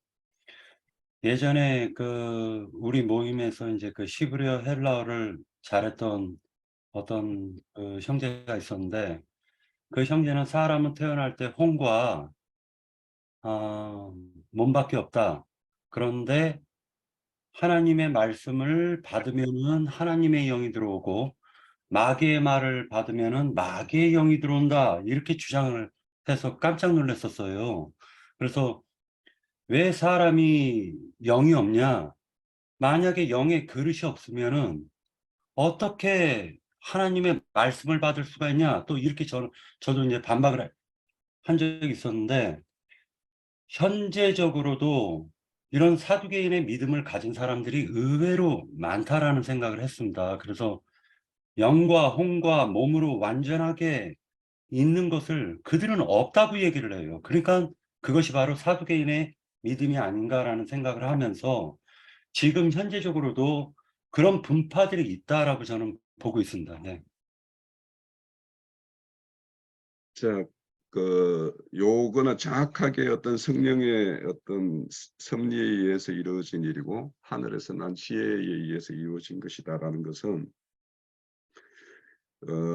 예전에 그 우리 모임에서 이제 그 시브리어 헬라어를 잘했던 어떤 그 형제가 있었는데 그 형제는 사람은 태어날 때 혼과 몸밖에 없다. 그런데 하나님의 말씀을 받으면은 하나님의 영이 들어오고 마귀의 말을 받으면은 마귀의 영이 들어온다. 이렇게 주장을 해서 깜짝 놀랐었어요. 그래서 왜 사람이 영이 없냐? 만약에 영의 그릇이 없으면은 어떻게 하나님의 말씀을 받을 수가 있냐? 또 이렇게 저도 이제 반박을 한 적이 있었는데 현재적으로도 이런 사두개인의 믿음을 가진 사람들이 의외로 많다라는 생각을 했습니다. 그래서 영과 혼과 몸으로 완전하게 있는 것을 그들은 없다고 얘기를 해요. 그러니까 그것이 바로 사두개인의 믿음이 아닌가라는 생각을 하면서 지금 현재적으로도 그런 분파들이 있다라고 저는 보고 있습니다. 네. 자, 요거는 정확하게 어떤 성령의 어떤 섭리에 의해서 이루어진 일이고 하늘에서 난 지혜에 의해서 이루어진 것이다라는 것은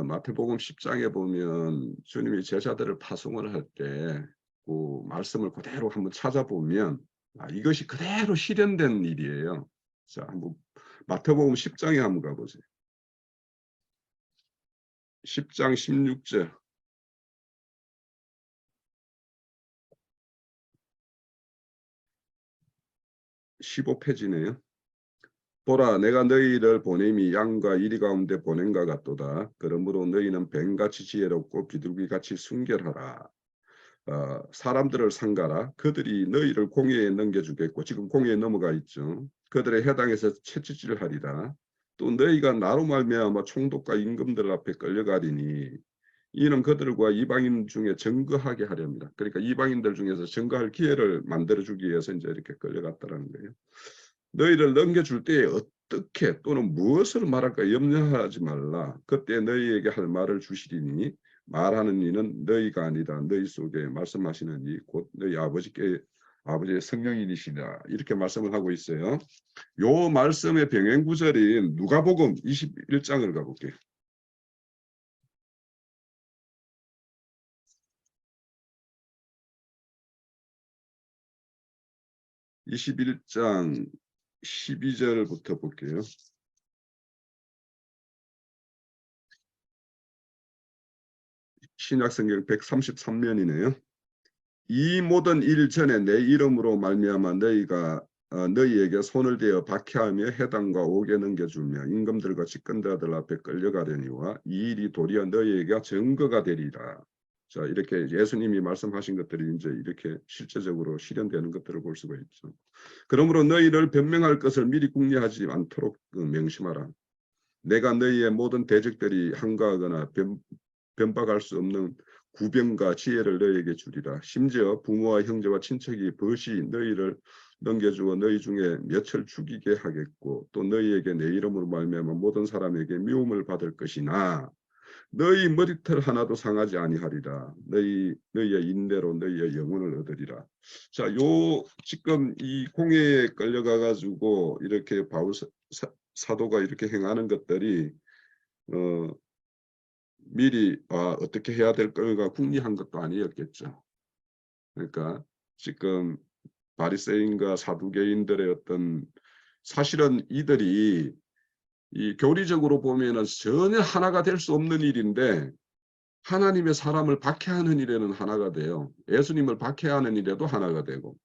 마태복음 10장에 보면 주님이 제자들을 파송을 할 때 그 말씀을 그대로 한번 찾아보면 이것이 그대로 실현된 일이에요. 자, 한번 마태복음 10장에 한번 가보세요. 10장 16절. 15페이지네요. 보라, 내가 너희를 보냄이 양과 이리 가운데 보냄과 같도다. 그러므로 너희는 뱀같이 지혜롭고 비둘기같이 순결하라. 사람들을 상가라. 그들이 너희를 공회에 넘겨주겠고, 지금 공회에 넘어가 있죠. 그들의 해당에서 채찍질하리라. 또 너희가 나로 말미암아 총독과 임금들 앞에 끌려가리니 이는 그들과 이방인 중에 증거하게 하렵니다. 그러니까 이방인들 중에서 증거할 기회를 만들어주기 위해서 이제 이렇게 끌려갔다라는 거예요. 너희를 넘겨줄 때에 어떻게 또는 무엇을 말할까 염려하지 말라. 그때 너희에게 할 말을 주시리니 말하는 이는 너희가 아니다. 너희 속에 말씀하시는 이 곧 너희 아버지의 성령이시다. 이렇게 말씀을 하고 있어요. 요 말씀의 병행 구절인 누가복음 21장을 가볼게요. 21장 12절부터 볼게요. 신약성경 133면이네요. 이 모든 일 전에 내 이름으로 말미암아 너희가 너희에게 손을 대어 박해하며 해당과 옥에 넘겨주며 임금들과 집권자들 앞에 끌려가려니와 이 일이 도리어 너희에게 증거가 되리라. 자, 이렇게 예수님이 말씀하신 것들이 이제 이렇게 실제적으로 실현되는 것들을 볼 수가 있죠. 그러므로 너희를 변명할 것을 미리 궁리하지 않도록 명심하라. 내가 너희의 모든 대적들이 항거하거나 변박할 수 없는 구병과 지혜를 너희에게 주리라. 심지어 부모와 형제와 친척이 벗이 너희를 넘겨주어 너희 중에 몇을 죽이게 하겠고 또 너희에게 내 이름으로 말미암아 모든 사람에게 미움을 받을 것이나 너희 머리털 하나도 상하지 아니하리라. 너희의 인내로 너희의 영혼을 얻으리라. 자, 지금 이 공회에 끌려가 가지고 이렇게 바울 사도가 이렇게 행하는 것들이 미리 어떻게 해야 될 걸가 궁리한 것도 아니었겠죠. 그러니까 지금 바리새인과 사두개인들의 어떤 사실은 이들이 이 교리적으로 보면은 전혀 하나가 될 수 없는 일인데 하나님의 사람을 박해하는 일에는 하나가 돼요. 예수님을 박해하는 일에도 하나가 되고.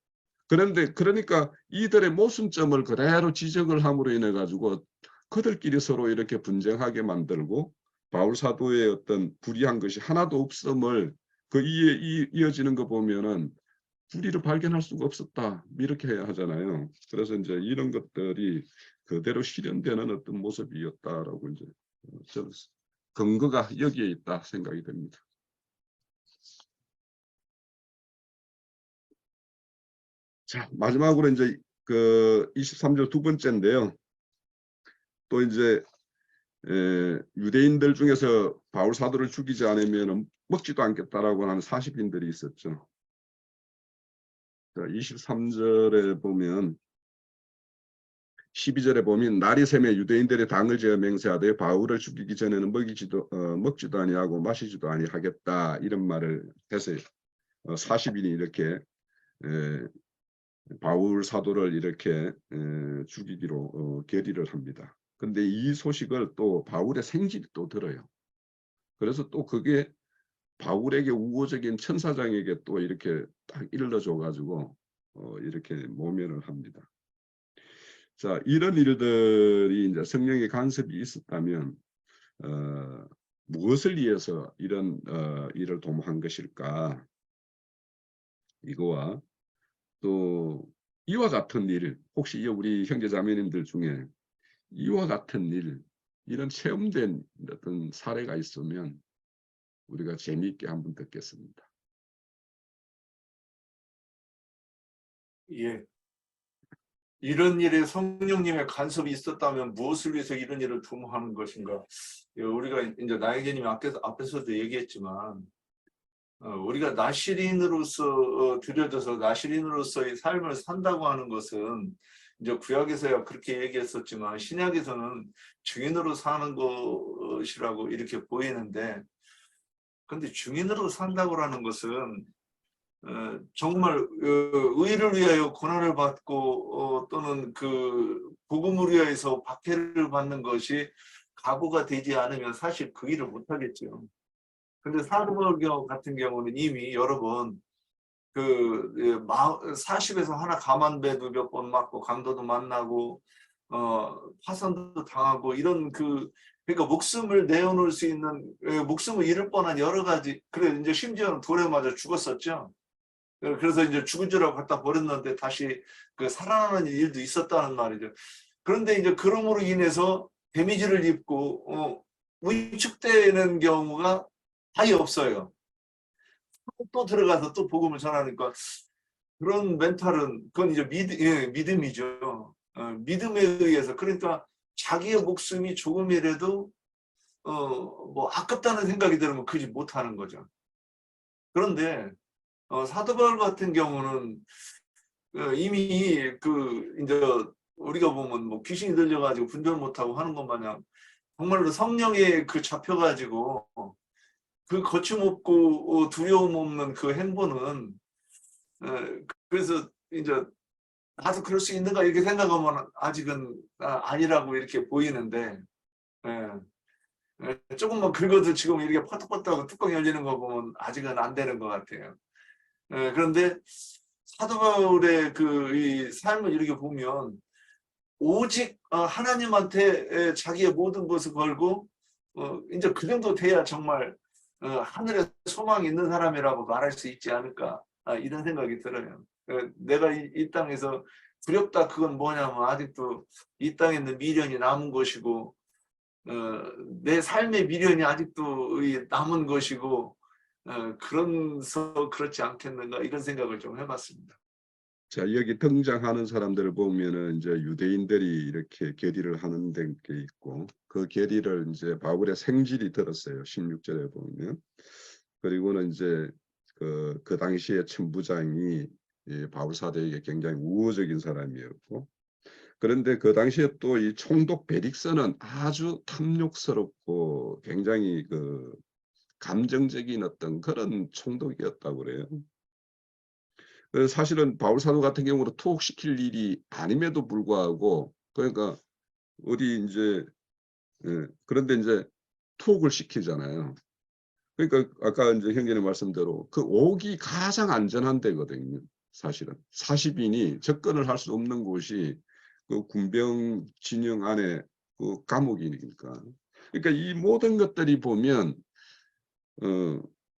그런데 그러니까 이들의 모순점을 그대로 지적을 함으로 인해 가지고 그들끼리 서로 이렇게 분쟁하게 만들고 바울 사도의 어떤 불의한 것이 하나도 없음을 그 이어지는 거 보면은 불의를 발견할 수가 없었다 이렇게 하잖아요. 그래서 이제 이런 것들이 그대로 실현되는 어떤 모습이었다라고 이제 저는 근거가 여기에 있다 생각이 됩니다. 자, 마지막으로 이제 그 23절 두 번째인데요. 또 이제 유대인들 중에서 바울 사도를 죽이지 않으면 먹지도 않겠다라고 하는 사십인들이 있었죠. 자, 23절에 보면 12절에 보면 날이 새며 유대인들의 당을 지어 맹세하되 바울을 죽이기 전에는 먹지도 아니하고 마시지도 아니하겠다 이런 말을 해서 40인이 이렇게 바울 사도를 이렇게 죽이기로 결의를 합니다. 근데 이 소식을 또 바울의 생질이 또 들어요. 그래서 또 그게 바울에게 우호적인 천사장에게 또 이렇게 딱 일러줘 가지고 이렇게 모면을 합니다. 자, 이런 일들이 이제 성령의 간섭이 있었다면 무엇을 위해서 이런 일을 도모한 것일까? 이거와 또 이와 같은 일, 혹시 우리 형제자매님들 중에 이와 같은 일, 이런 체험된 어떤 사례가 있으면 우리가 재미있게 한번 듣겠습니다. 예. 이런 일에 성령님의 간섭이 있었다면 무엇을 위해서 이런 일을 도모하는 것인가? 우리가 이제 나에게님이 앞에서도 얘기했지만 우리가 나시린으로서 들여져서 나시린으로서의 삶을 산다고 하는 것은 이제 구약에서야 그렇게 얘기했었지만 신약에서는 증인으로 사는 것이라고 이렇게 보이는데, 근데 증인으로 산다고 하는 것은 정말 의를 위하여 고난을 받고 또는 그 복음을 위하여서 박해를 받는 것이 각오가 되지 않으면 사실 그 일을 못하겠죠. 근데 사도 바울 같은 경우는 이미 여러 번 그 40에서 하나 감한배도 몇 번 맞고 강도도 만나고 파선도 당하고 이런 그러니까 목숨을 내어놓을 수 있는 목숨을 잃을 뻔한 여러 가지, 그래 이제 심지어는 돌에 맞아 죽었었죠. 그래서 이제 죽은 줄 알고 갖다 버렸는데 다시 그 살아나는 일도 있었다는 말이죠. 그런데 이제 그럼으로 인해서 데미지를 입고 위축되는 경우가 아예 없어요. 또 들어가서 또 복음을 전하니까 그런 멘탈은 그건 이제 믿음이죠. 믿음에 의해서, 그러니까 자기의 목숨이 조금이라도 뭐 아깝다는 생각이 들으면 그지 못하는 거죠. 그런데 사도 바울 같은 경우는 이미 이제 우리가 보면 뭐 귀신이 들려가지고 분별 못하고 하는 것 마냥 정말로 성령에 잡혀가지고 그 거침없고 두려움 없는 그 행보는 그래서 이제 나도 그럴 수 있는가 이렇게 생각하면 아직은 아니라고 이렇게 보이는데, 조금만 긁어도 지금 이렇게 퍼뜩퍼뜩하고 뚜껑 열리는 거 보면 아직은 안 되는 것 같아요. 그런데 사도 바울의 이 삶을 이렇게 보면 오직 하나님한테 자기의 모든 것을 걸고 이제 그 정도 돼야 정말 하늘에 소망이 있는 사람이라고 말할 수 있지 않을까, 이런 생각이 들어요. 내가 이 땅에서 두렵다 그건 뭐냐면 아직도 이 땅에 있는 미련이 남은 것이고 내 삶의 미련이 아직도 남은 것이고 그래서 그렇지 않겠는가 이런 생각을 좀 해봤습니다. 자, 여기 등장하는 사람들을 보면은 이제 유대인들이 이렇게 결의를 하는 데 있고, 그 결의를 이제 바울의 생질이 들었어요. 16절에 보면. 그리고는 이제 그 당시에 천부장이 바울 사도에게 굉장히 우호적인 사람이었고, 그런데 그 당시에 또 이 총독 베릭스는 아주 탐욕스럽고 굉장히 감정적인 어떤 그런 총독이었다고 그래요. 사실은 바울 사도 같은 경우는 투옥시킬 일이 아님에도 불구하고, 그러니까 어디 이제 그런데 이제 투옥을 시키잖아요. 그러니까 아까 이제 형제님 말씀대로 그 옥이 가장 안전한 데거든요. 사실은 40인이 접근을 할 수 없는 곳이 그 군병 진영 안에 그 감옥이니까. 그러니까 이 모든 것들이 보면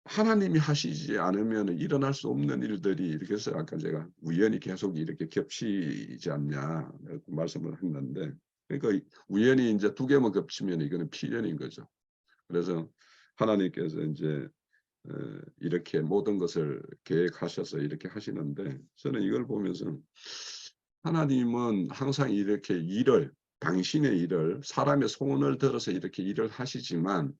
하나님이 하시지 않으면 일어날 수 없는 일들이 이렇게 해서 아까 제가 우연히 계속 이렇게 겹치지 않냐 말씀을 했는데, 그러니까 우연히 이제 두 개만 겹치면 이거는 필연인 거죠. 그래서 하나님께서 이제 이렇게 모든 것을 계획하셔서 이렇게 하시는데, 저는 이걸 보면서 하나님은 항상 이렇게 일을, 당신의 일을, 사람의 소원을 들어서 이렇게 일을 하시지만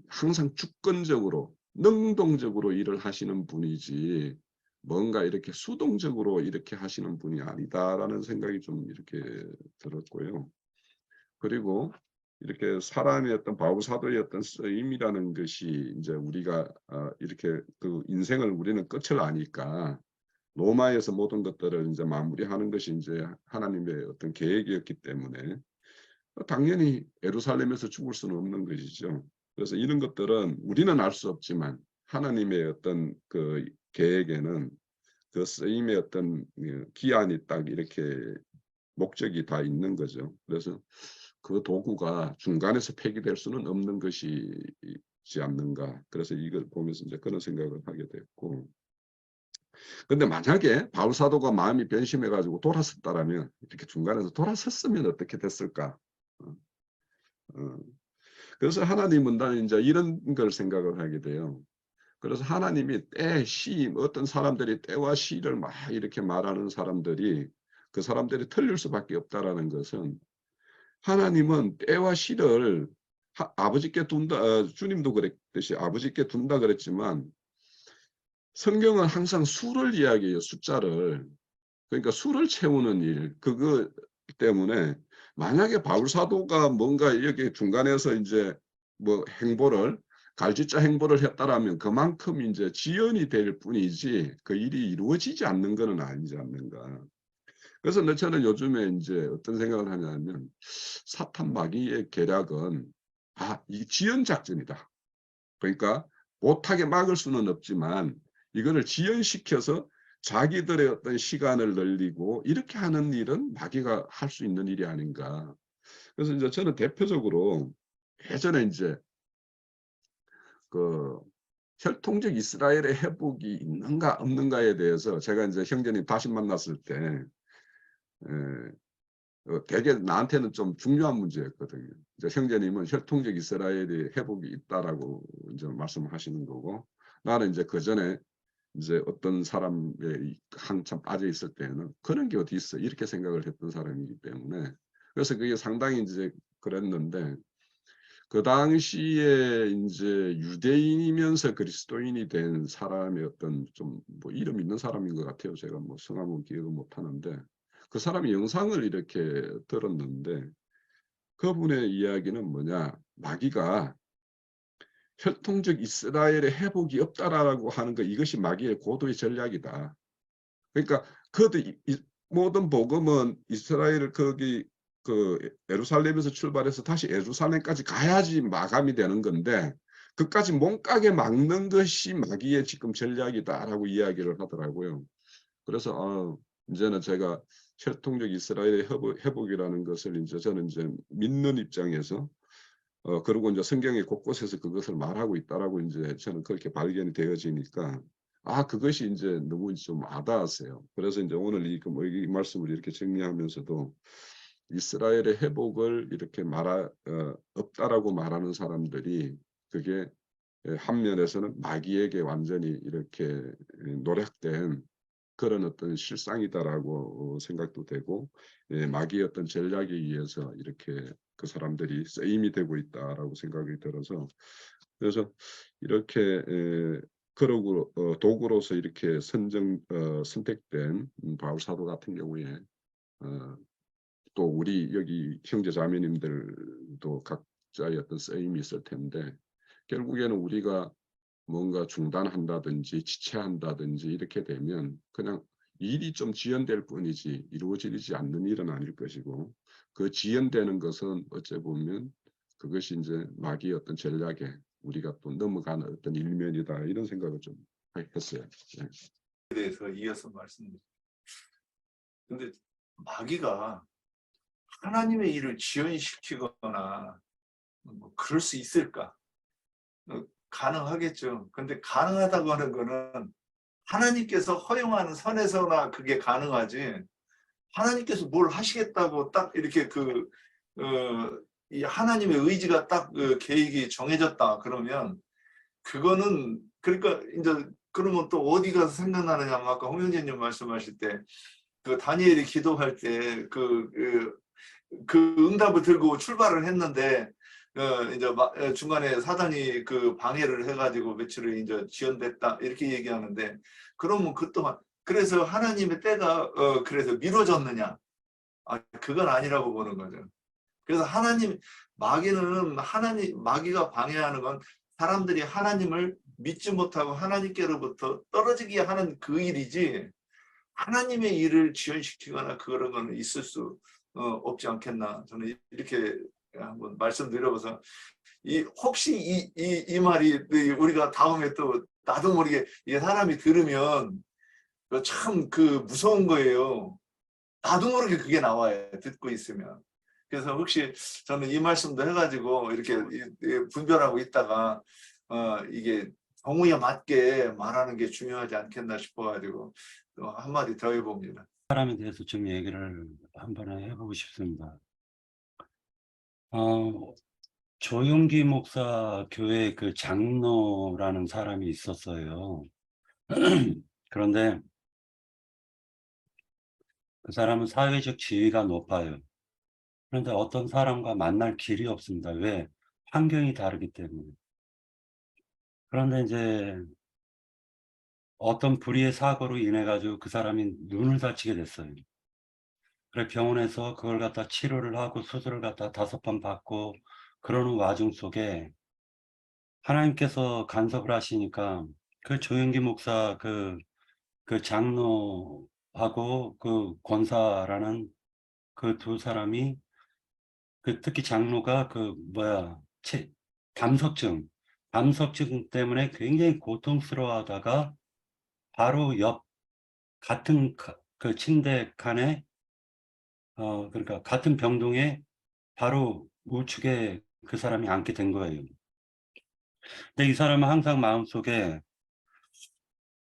항상 주권적으로 능동적으로 일을 하시는 분이지 뭔가 이렇게 수동적으로 이렇게 하시는 분이 아니다라는 생각이 좀 이렇게 들었고요. 그리고 이렇게 사람의 어떤 바울사도의 어떤 쓰임이라는 것이 이제 우리가 이렇게 그 인생을 우리는 끝을 아니까 로마에서 모든 것들을 이제 마무리하는 것이 이제 하나님의 어떤 계획이었기 때문에 당연히 예루살렘에서 죽을 수는 없는 것이죠. 그래서 이런 것들은 우리는 알 수 없지만 하나님의 어떤 그 계획에는 그 쓰임의 어떤 기한이 딱 이렇게 목적이 다 있는 거죠. 그래서 그 도구가 중간에서 폐기될 수는 없는 것이지 않는가. 그래서 이걸 보면서 이제 그런 생각을 하게 됐고. 근데 만약에 바울 사도가 마음이 변심해 가지고 돌아섰다라면, 이렇게 중간에서 돌아섰으면 어떻게 됐을까? 그래서 하나님은 나는 이제 이런 걸 생각을 하게 돼요. 그래서 하나님이 때, 시, 어떤 사람들이 때와 시를 막 이렇게 말하는 사람들이 그 사람들이 틀릴 수밖에 없다라는 것은, 하나님은 때와 시를 아버지께 둔다, 주님도 그랬듯이 아버지께 둔다 그랬지만 성경은 항상 수를 이야기해요. 숫자를. 그러니까 수를 채우는 일, 그거 때문에 만약에 바울 사도가 뭔가 여기 중간에서 이제 뭐 행보를, 갈짓자 행보를 했다라면 그만큼 이제 지연이 될 뿐이지 그 일이 이루어지지 않는 것은 아니지 않는가. 그래서 저는 요즘에 이제 어떤 생각을 하냐면, 사탄 마귀의 계략은 이 지연 작전이다. 그러니까 못하게 막을 수는 없지만 이거를 지연시켜서 자기들의 어떤 시간을 늘리고 이렇게 하는 일은 마귀가 할 수 있는 일이 아닌가. 그래서 이제 저는 대표적으로 예전에 이제 그 혈통적 이스라엘의 회복이 있는가 없는가에 대해서 제가 이제 형제님 다시 만났을 때 되게 나한테는 좀 중요한 문제였거든요. 이제 형제님은 혈통적 이스라엘의 회복이 있다라고 이제 말씀하시는 거고, 나는 이제 그 전에 이제 어떤 사람에 한참 빠져 있을 때는 그런 게 어디 있어 이렇게 생각을 했던 사람이기 때문에, 그래서 그게 상당히 이제 그랬는데, 그 당시에 이제 유대인이면서 그리스도인이 된 사람의 어떤 좀 뭐 이름 있는 사람인 것 같아요. 제가 뭐 성함은 기억을 못 하는데 그 사람이 영상을 이렇게 들었는데, 그분의 이야기는 뭐냐, 마귀가 혈통적 이스라엘의 회복이 없다라고 하는 거, 이것이 마귀의 고도의 전략이다. 그러니까 모든 복음은 이스라엘을 거기 그 예루살렘에서 출발해서 다시 예루살렘까지 가야지 마감이 되는 건데, 그까지 몸가게 막는 것이 마귀의 지금 전략이다라고 이야기를 하더라고요. 그래서 이제는 제가 혈통적 이스라엘의 회복이라는 것을 이제 저는 이제 믿는 입장에서 그리고 이제 성경의 곳곳에서 그것을 말하고 있다라고 이제 저는 그렇게 발견이 되어지니까 그것이 이제 너무 좀 와닿았어요. 그래서 이제 오늘 이 말씀을 이렇게 정리하면서도 이스라엘의 회복을 이렇게 없다라고 말하는 사람들이 그게 한 면에서는 마귀에게 완전히 이렇게 노력된 그런 어떤 실상이다라고 생각도 되고, 마귀의 어떤 전략에 의해서 이렇게 그 사람들이 쓰임이 되고 있다라고 생각이 들어서, 그래서 이렇게 도구로서 이렇게 선택된 바울 사도 같은 경우에 또 우리 여기 형제 자매님들도 각자의 어떤 쓰임이 있을 텐데, 결국에는 우리가 뭔가 중단한다든지 지체한다든지 이렇게 되면 그냥 일이 좀 지연될 뿐이지 이루어지지 않는 일은 아닐 것이고, 그 지연되는 것은 어째 보면 그것이 이제 마귀의 어떤 전략에 우리가 또 넘어가는 어떤 일면이다, 이런 생각을 좀 했어요. 네. 대해서 이어서 말씀드립니다. 근데 마귀가 하나님의 일을 지연시키거나 뭐 그럴 수 있을까? 가능하겠죠. 근데 가능하다고 하는 거는 하나님께서 허용하는 선에서나 그게 가능하지, 하나님께서 뭘 하시겠다고 딱 이렇게 이 하나님의 의지가 딱 계획이 정해졌다 그러면 그거는, 그러니까 이제 그러면 또 어디 가서 생각나느냐 하면 아까 홍영재님 말씀하실 때 그 다니엘이 기도할 때 그 응답을 들고 출발을 했는데 이제 중간에 사단이 그 방해를 해가지고 며칠을 이제 지연됐다 이렇게 얘기하는데, 그러면 그 또한 그래서 하나님의 때가 그래서 미뤄졌느냐? 그건 아니라고 보는 거죠. 그래서 마귀가 방해하는 건 사람들이 하나님을 믿지 못하고 하나님께로부터 떨어지게 하는 그 일이지, 하나님의 일을 지연시키거나 그런 거는 있을 수 없지 않겠나, 저는 이렇게 한번 말씀드려봐서, 혹시 이 말이 우리가 다음에 또 나도 모르게 이 사람이 들으면 참 무서운 거예요. 나도 모르게 그게 나와요, 듣고 있으면. 그래서 혹시 저는 이 말씀도 해가지고 이렇게 분별하고 있다가 이게 경우에 맞게 말하는 게 중요하지 않겠나 싶어가지고 또 한마디 더 해봅니다. 사람에 대해서 좀 얘기를 한번 해보고 싶습니다. 조용기 목사 교회 그 장로라는 사람이 있었어요. 그런데 그 사람은 사회적 지위가 높아요. 그런데 어떤 사람과 만날 길이 없습니다. 왜? 환경이 다르기 때문에. 그런데 이제 어떤 불의의 사고로 인해 가지고 그 사람이 눈을 다치게 됐어요. 그래 병원에서 그걸 갖다 치료를 하고 수술을 갖다 5번 받고 그러는 와중 속에 하나님께서 간섭을 하시니까 그 조영기 목사 그 장로하고 그 권사라는 그 두 사람이 특히 장로가 담석증 때문에 굉장히 고통스러워하다가 바로 옆 같은 그 침대 칸에 그러니까 같은 병동에 바로 우측에 그 사람이 앉게 된 거예요. 근데 이 사람은 항상 마음속에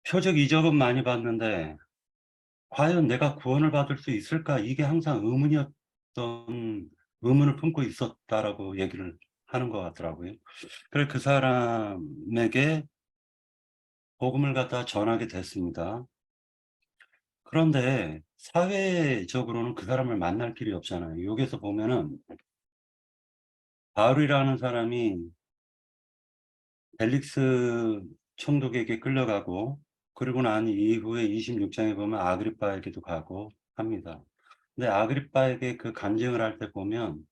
표적 이적은 많이 봤는데 과연 내가 구원을 받을 수 있을까? 이게 항상 의문을 품고 있었다라고 얘기를 하는 것 같더라고요. 그래서 그 사람에게 복음을 갖다 전하게 됐습니다. 그런데 사회적으로는 그 사람을 만날 길이 없잖아요. 여기서 보면은 바울이라는 사람이 벨릭스 총독에게 끌려가고 그리고 난 이후에 26장에 보면 아그리빠에게도 가고 합니다. 근데 아그리빠에게 그 간증을 할 때 보면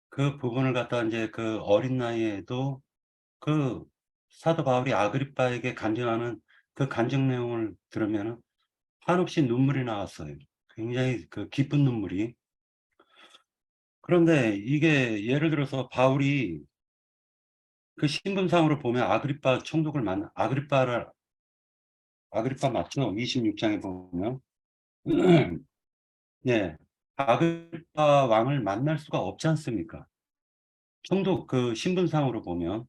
그 부분을 갖다 이제 그 어린 나이에도 그 사도 바울이 아그리빠에게 간증하는 그 간증 내용을 들으면 한없이 눈물이 나왔어요. 굉장히 그 기쁜 눈물이. 그런데 이게 예를 들어서 바울이 그 신분상으로 보면 아그리빠 총독을 아그리빠 맞죠? 26장에 보면. 네. 아그리빠 왕을 만날 수가 없지 않습니까? 총독 그 신분상으로 보면.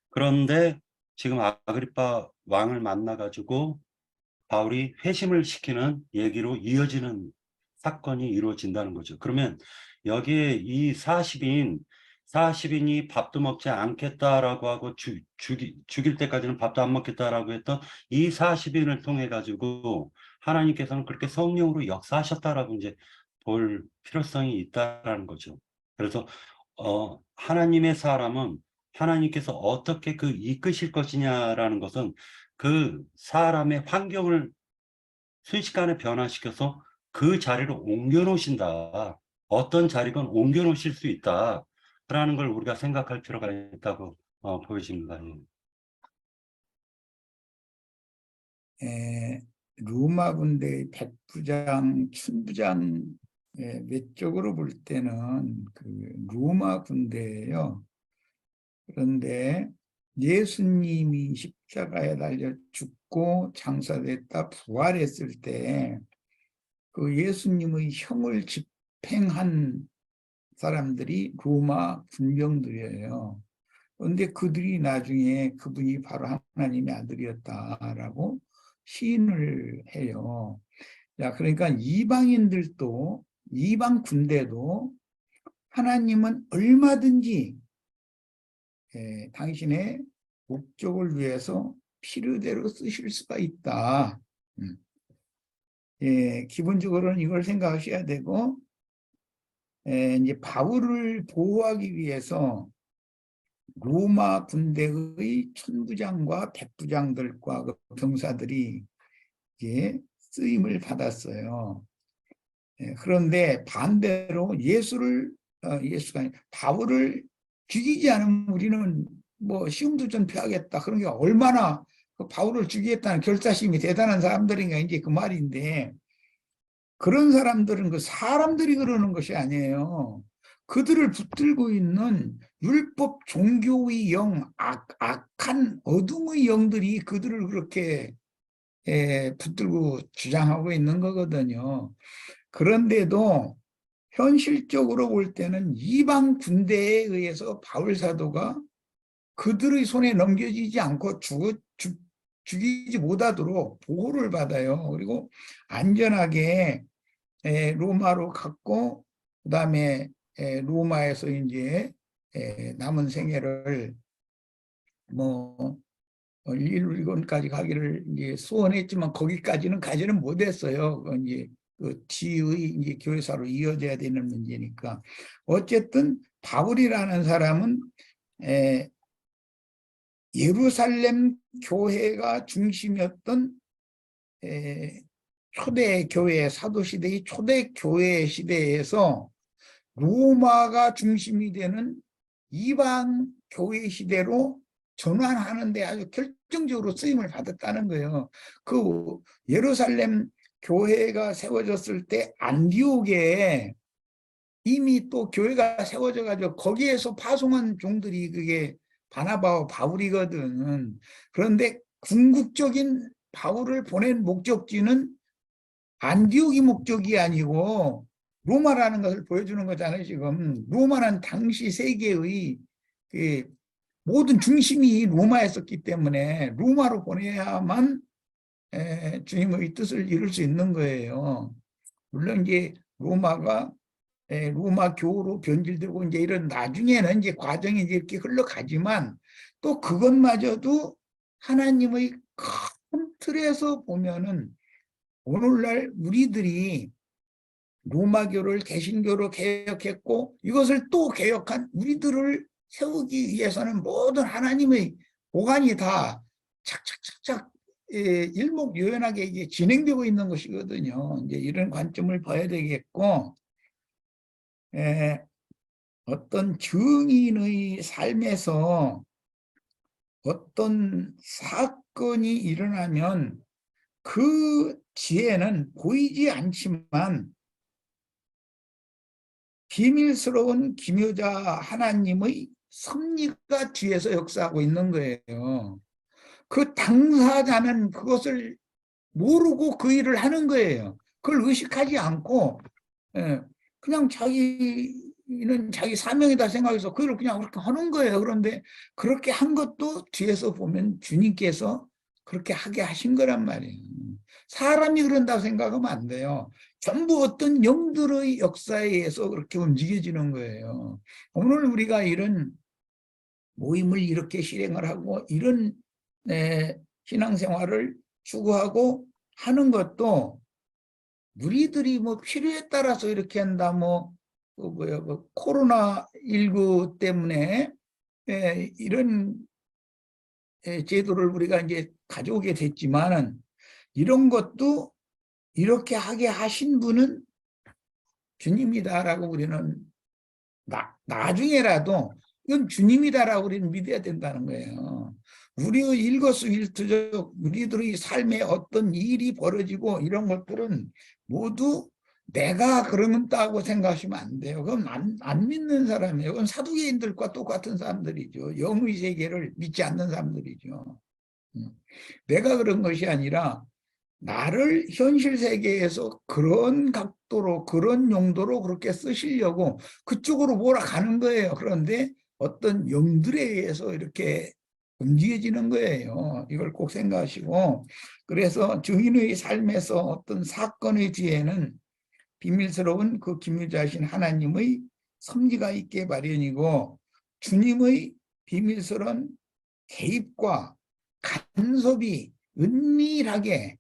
그런데 지금 아그리빠 왕을 만나 가지고 바울이 회심을 시키는 얘기로 이어지는 사건이 이루어진다는 거죠. 그러면 여기에 이 40인이 밥도 먹지 않겠다라고 하고 죽일 때까지는 밥도 안 먹겠다라고 했던 이 40인을 통해 가지고 하나님께서는 그렇게 성령으로 역사하셨다라고 이제 볼 필요성이 있다라는 거죠. 그래서 하나님의 사람은 하나님께서 어떻게 이끄실 것이냐라는 것은 그 사람의 환경을 순식간에 변화시켜서 그 자리로 옮겨 놓으신다. 어떤 자리건 옮겨 놓으실 수 있다라는 걸 우리가 생각할 필요가 있다고 보여집니다. 로마 군대의 백부장, 천부장 외적으로 볼 때는 그 로마 군대예요. 그런데 예수님이 십자가에 달려 죽고 장사됐다 부활했을 때 그 예수님의 형을 집행한 사람들이 로마 군병들이에요. 그런데 그들이 나중에 그분이 바로 하나님의 아들이었다라고 시인을 해요. 자, 그러니까 이방인들도, 이방 군대도 하나님은 얼마든지 당신의 목적을 위해서 필요대로 쓰실 수가 있다. 기본적으로는 이걸 생각하셔야 되고, 이제 바울을 보호하기 위해서 로마 군대의 천부장과 백부장들과 그 병사들이 이제 쓰임을 받았어요. 그런데 반대로 예수가 아니라 바울을 죽이지 않으면 우리는 뭐 시험도 좀 피하겠다. 그런 게 얼마나 그 바울을 죽이겠다는 결사심이 대단한 사람들인가 이제 그 말인데, 그런 사람들은 그 사람들이 그러는 것이 아니에요. 그들을 붙들고 있는 율법 종교의 영, 악한 어둠의 영들이 그들을 그렇게 붙들고 주장하고 있는 거거든요. 그런데도 현실적으로 볼 때는 이방 군대에 의해서 바울 사도가 그들의 손에 넘겨지지 않고 죽이지 못하도록 보호를 받아요. 그리고 안전하게 로마로 갔고, 그다음에 로마에서 이제 남은 생애를 뭐 일본까지 가기를 이제 소원했지만 거기까지는 가지는 못했어요. 이제 그 뒤의 이제 교회사로 이어져야 되는 문제니까. 어쨌든 바울이라는 사람은 예루살렘 교회가 중심이었던 초대 교회, 사도시대의 초대 교회 시대에서 로마가 중심이 되는 이방 교회 시대로 전환하는 데 아주 결정적으로 쓰임을 받았다는 거예요. 그 예루살렘 교회가 세워졌을 때 안디옥에 이미 또 교회가 세워져 가지고 거기에서 파송한 종들이 그게 바나바와 바울이거든. 그런데 궁극적인 바울을 보낸 목적지는 안디옥이 목적이 아니고 로마라는 것을 보여주는 거잖아요. 지금 로마는 당시 세계의 그 모든 중심이 로마였었기 때문에 로마로 보내야만 주님의 뜻을 이룰 수 있는 거예요. 물론 이제 로마가 로마 교로 변질되고 이제 이런 나중에는 이제 과정이 이제 이렇게 흘러가지만 또 그것마저도 하나님의 큰 틀에서 보면은 오늘날 우리들이 로마교를 개신교로 개혁했고 이것을 또 개혁한 우리들을 세우기 위해서는 모든 하나님의 보관이 다 착착착착 일목요연하게 이제 진행되고 있는 것이거든요. 이제 이런 관점을 봐야 되겠고, 어떤 증인의 삶에서 어떤 사건이 일어나면 그 뒤에는 보이지 않지만 비밀스러운 기묘자 하나님의 섭리가 뒤에서 역사하고 있는 거예요. 그 당사자는 그것을 모르고 그 일을 하는 거예요. 그걸 의식하지 않고 그냥 자기는 자기 사명이다 생각해서 그걸 그냥 그렇게 하는 거예요. 그런데 그렇게 한 것도 뒤에서 보면 주님께서 그렇게 하게 하신 거란 말이에요. 사람이 그런다고 생각하면 안 돼요. 전부 어떤 영들의 역사에 의해서 그렇게 움직여지는 거예요. 오늘 우리가 이런 모임을 이렇게 실행을 하고 이런 신앙생활을 추구하고 하는 것도 우리들이 뭐 필요에 따라서 이렇게 한다, 뭐 코로나19 때문에 이런 제도를 우리가 이제 가져오게 됐지만은 이런 것도 이렇게 하게 하신 분은 주님이다라고 우리는 나중에라도 이건 주님이다라고 우리는 믿어야 된다는 거예요. 우리의 일거수일투족, 우리들의 삶에 어떤 일이 벌어지고 이런 것들은 모두 내가 그러면다고 생각하시면 안 돼요. 그건 안 믿는 사람이에요. 그건 사두개인들과 똑같은 사람들이죠. 영의 세계를 믿지 않는 사람들이죠. 내가 그런 것이 아니라 나를 현실 세계에서 그런 각도로 그런 용도로 그렇게 쓰시려고 그쪽으로 몰아가는 거예요. 그런데 어떤 영들에 의해서 이렇게 움직여지는 거예요. 이걸 꼭 생각하시고, 그래서 증인의 삶에서 어떤 사건의 뒤에는 비밀스러운 그 기밀자신 하나님의 섭리가 있게 마련이고, 주님의 비밀스러운 개입과 간섭이 은밀하게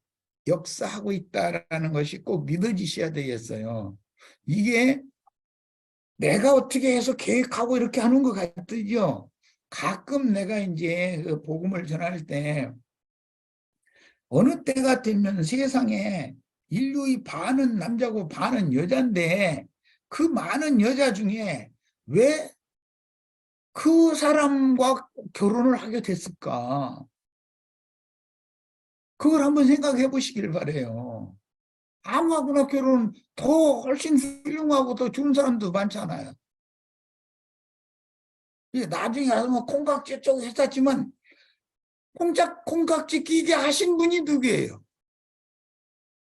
역사하고 있다라는 것이 꼭 믿어지셔야 되겠어요. 이게 내가 어떻게 해서 계획하고 이렇게 하는 것 같으죠. 가끔 내가 이제 그 복음을 전할 때 어느 때가 되면 세상에 인류의 반은 남자고 반은 여자인데 그 많은 여자 중에 왜 그 사람과 결혼을 하게 됐을까? 그걸 한번 생각해 보시길 바래요. 아무하고나 결혼 더 훨씬 훌륭하고 더 좋은 사람도 많잖아요. 나중에 가서 뭐 콩깍지 쪽 했었지만 콩깍지 끼게 하신 분이 누구예요?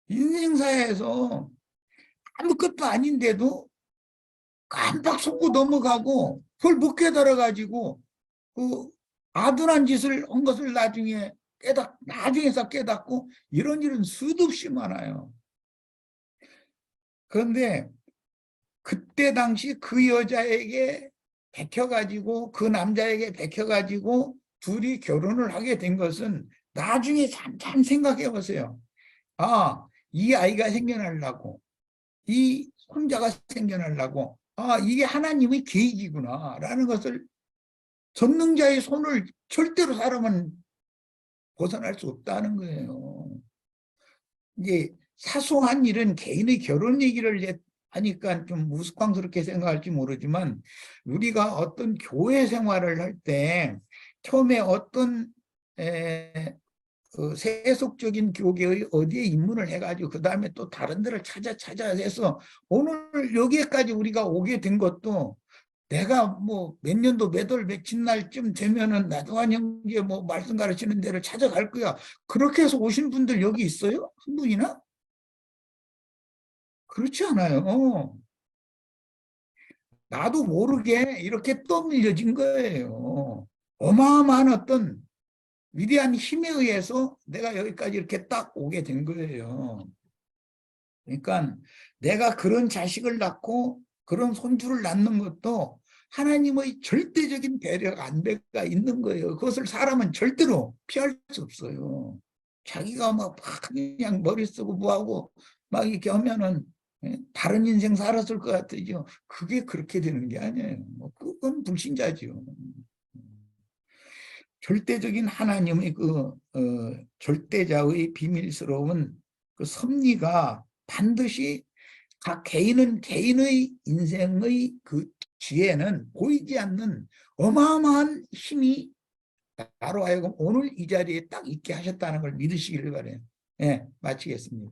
인생사에서 아무것도 아닌데도 깜빡 속고 넘어가고 그걸 못 깨달아가지고 그 아둔한 짓을 한 것을 나중에서 깨닫고 이런 일은 수도 없이 많아요. 그런데 그때 당시 그 여자에게 베껴가지고 그 남자에게 베껴가지고 둘이 결혼을 하게 된 것은 나중에 잠깐 생각해 보세요. 아, 이 아이가 생겨나려고, 이 손자가 생겨나려고, 아, 이게 하나님의 계획이구나 라는 것을 전능자의 손을 절대로 사람은 벗어날 수 없다는 거예요. 이게 사소한 일은 개인의 결혼 얘기를 하니까 좀 우스꽝스럽게 생각할지 모르지만 우리가 어떤 교회 생활을 할 때 처음에 어떤 그 세속적인 교계의 어디에 입문을 해가지고 그 다음에 또 다른 데를 찾아서 오늘 여기까지 우리가 오게 된 것도 내가 뭐 몇 년도 몇 월 며칠 날쯤 되면은 나도한 형제 뭐 말씀 가르치는 데를 찾아갈 거야. 그렇게 해서 오신 분들 여기 있어요? 한 분이나? 그렇지 않아요. 나도 모르게 이렇게 떠밀려진 거예요. 어마어마한 어떤 위대한 힘에 의해서 내가 여기까지 이렇게 딱 오게 된 거예요. 그러니까 내가 그런 자식을 낳고 그런 손주를 낳는 것도 하나님의 절대적인 배려가 안배가 있는 거예요. 그것을 사람은 절대로 피할 수 없어요. 자기가 막 그냥 머리 쓰고 뭐하고 막 이렇게 하면은 다른 인생 살았을 것 같죠. 그게 그렇게 되는 게 아니에요. 그건 불신자죠. 절대적인 하나님의 절대자의 비밀스러운 그 섭리가 반드시 각 개인은 개인의 인생의 그 뒤에는 보이지 않는 어마어마한 힘이 나로 하여금 오늘 이 자리에 딱 있게 하셨다는 걸 믿으시기를 바래요. 네, 마치겠습니다.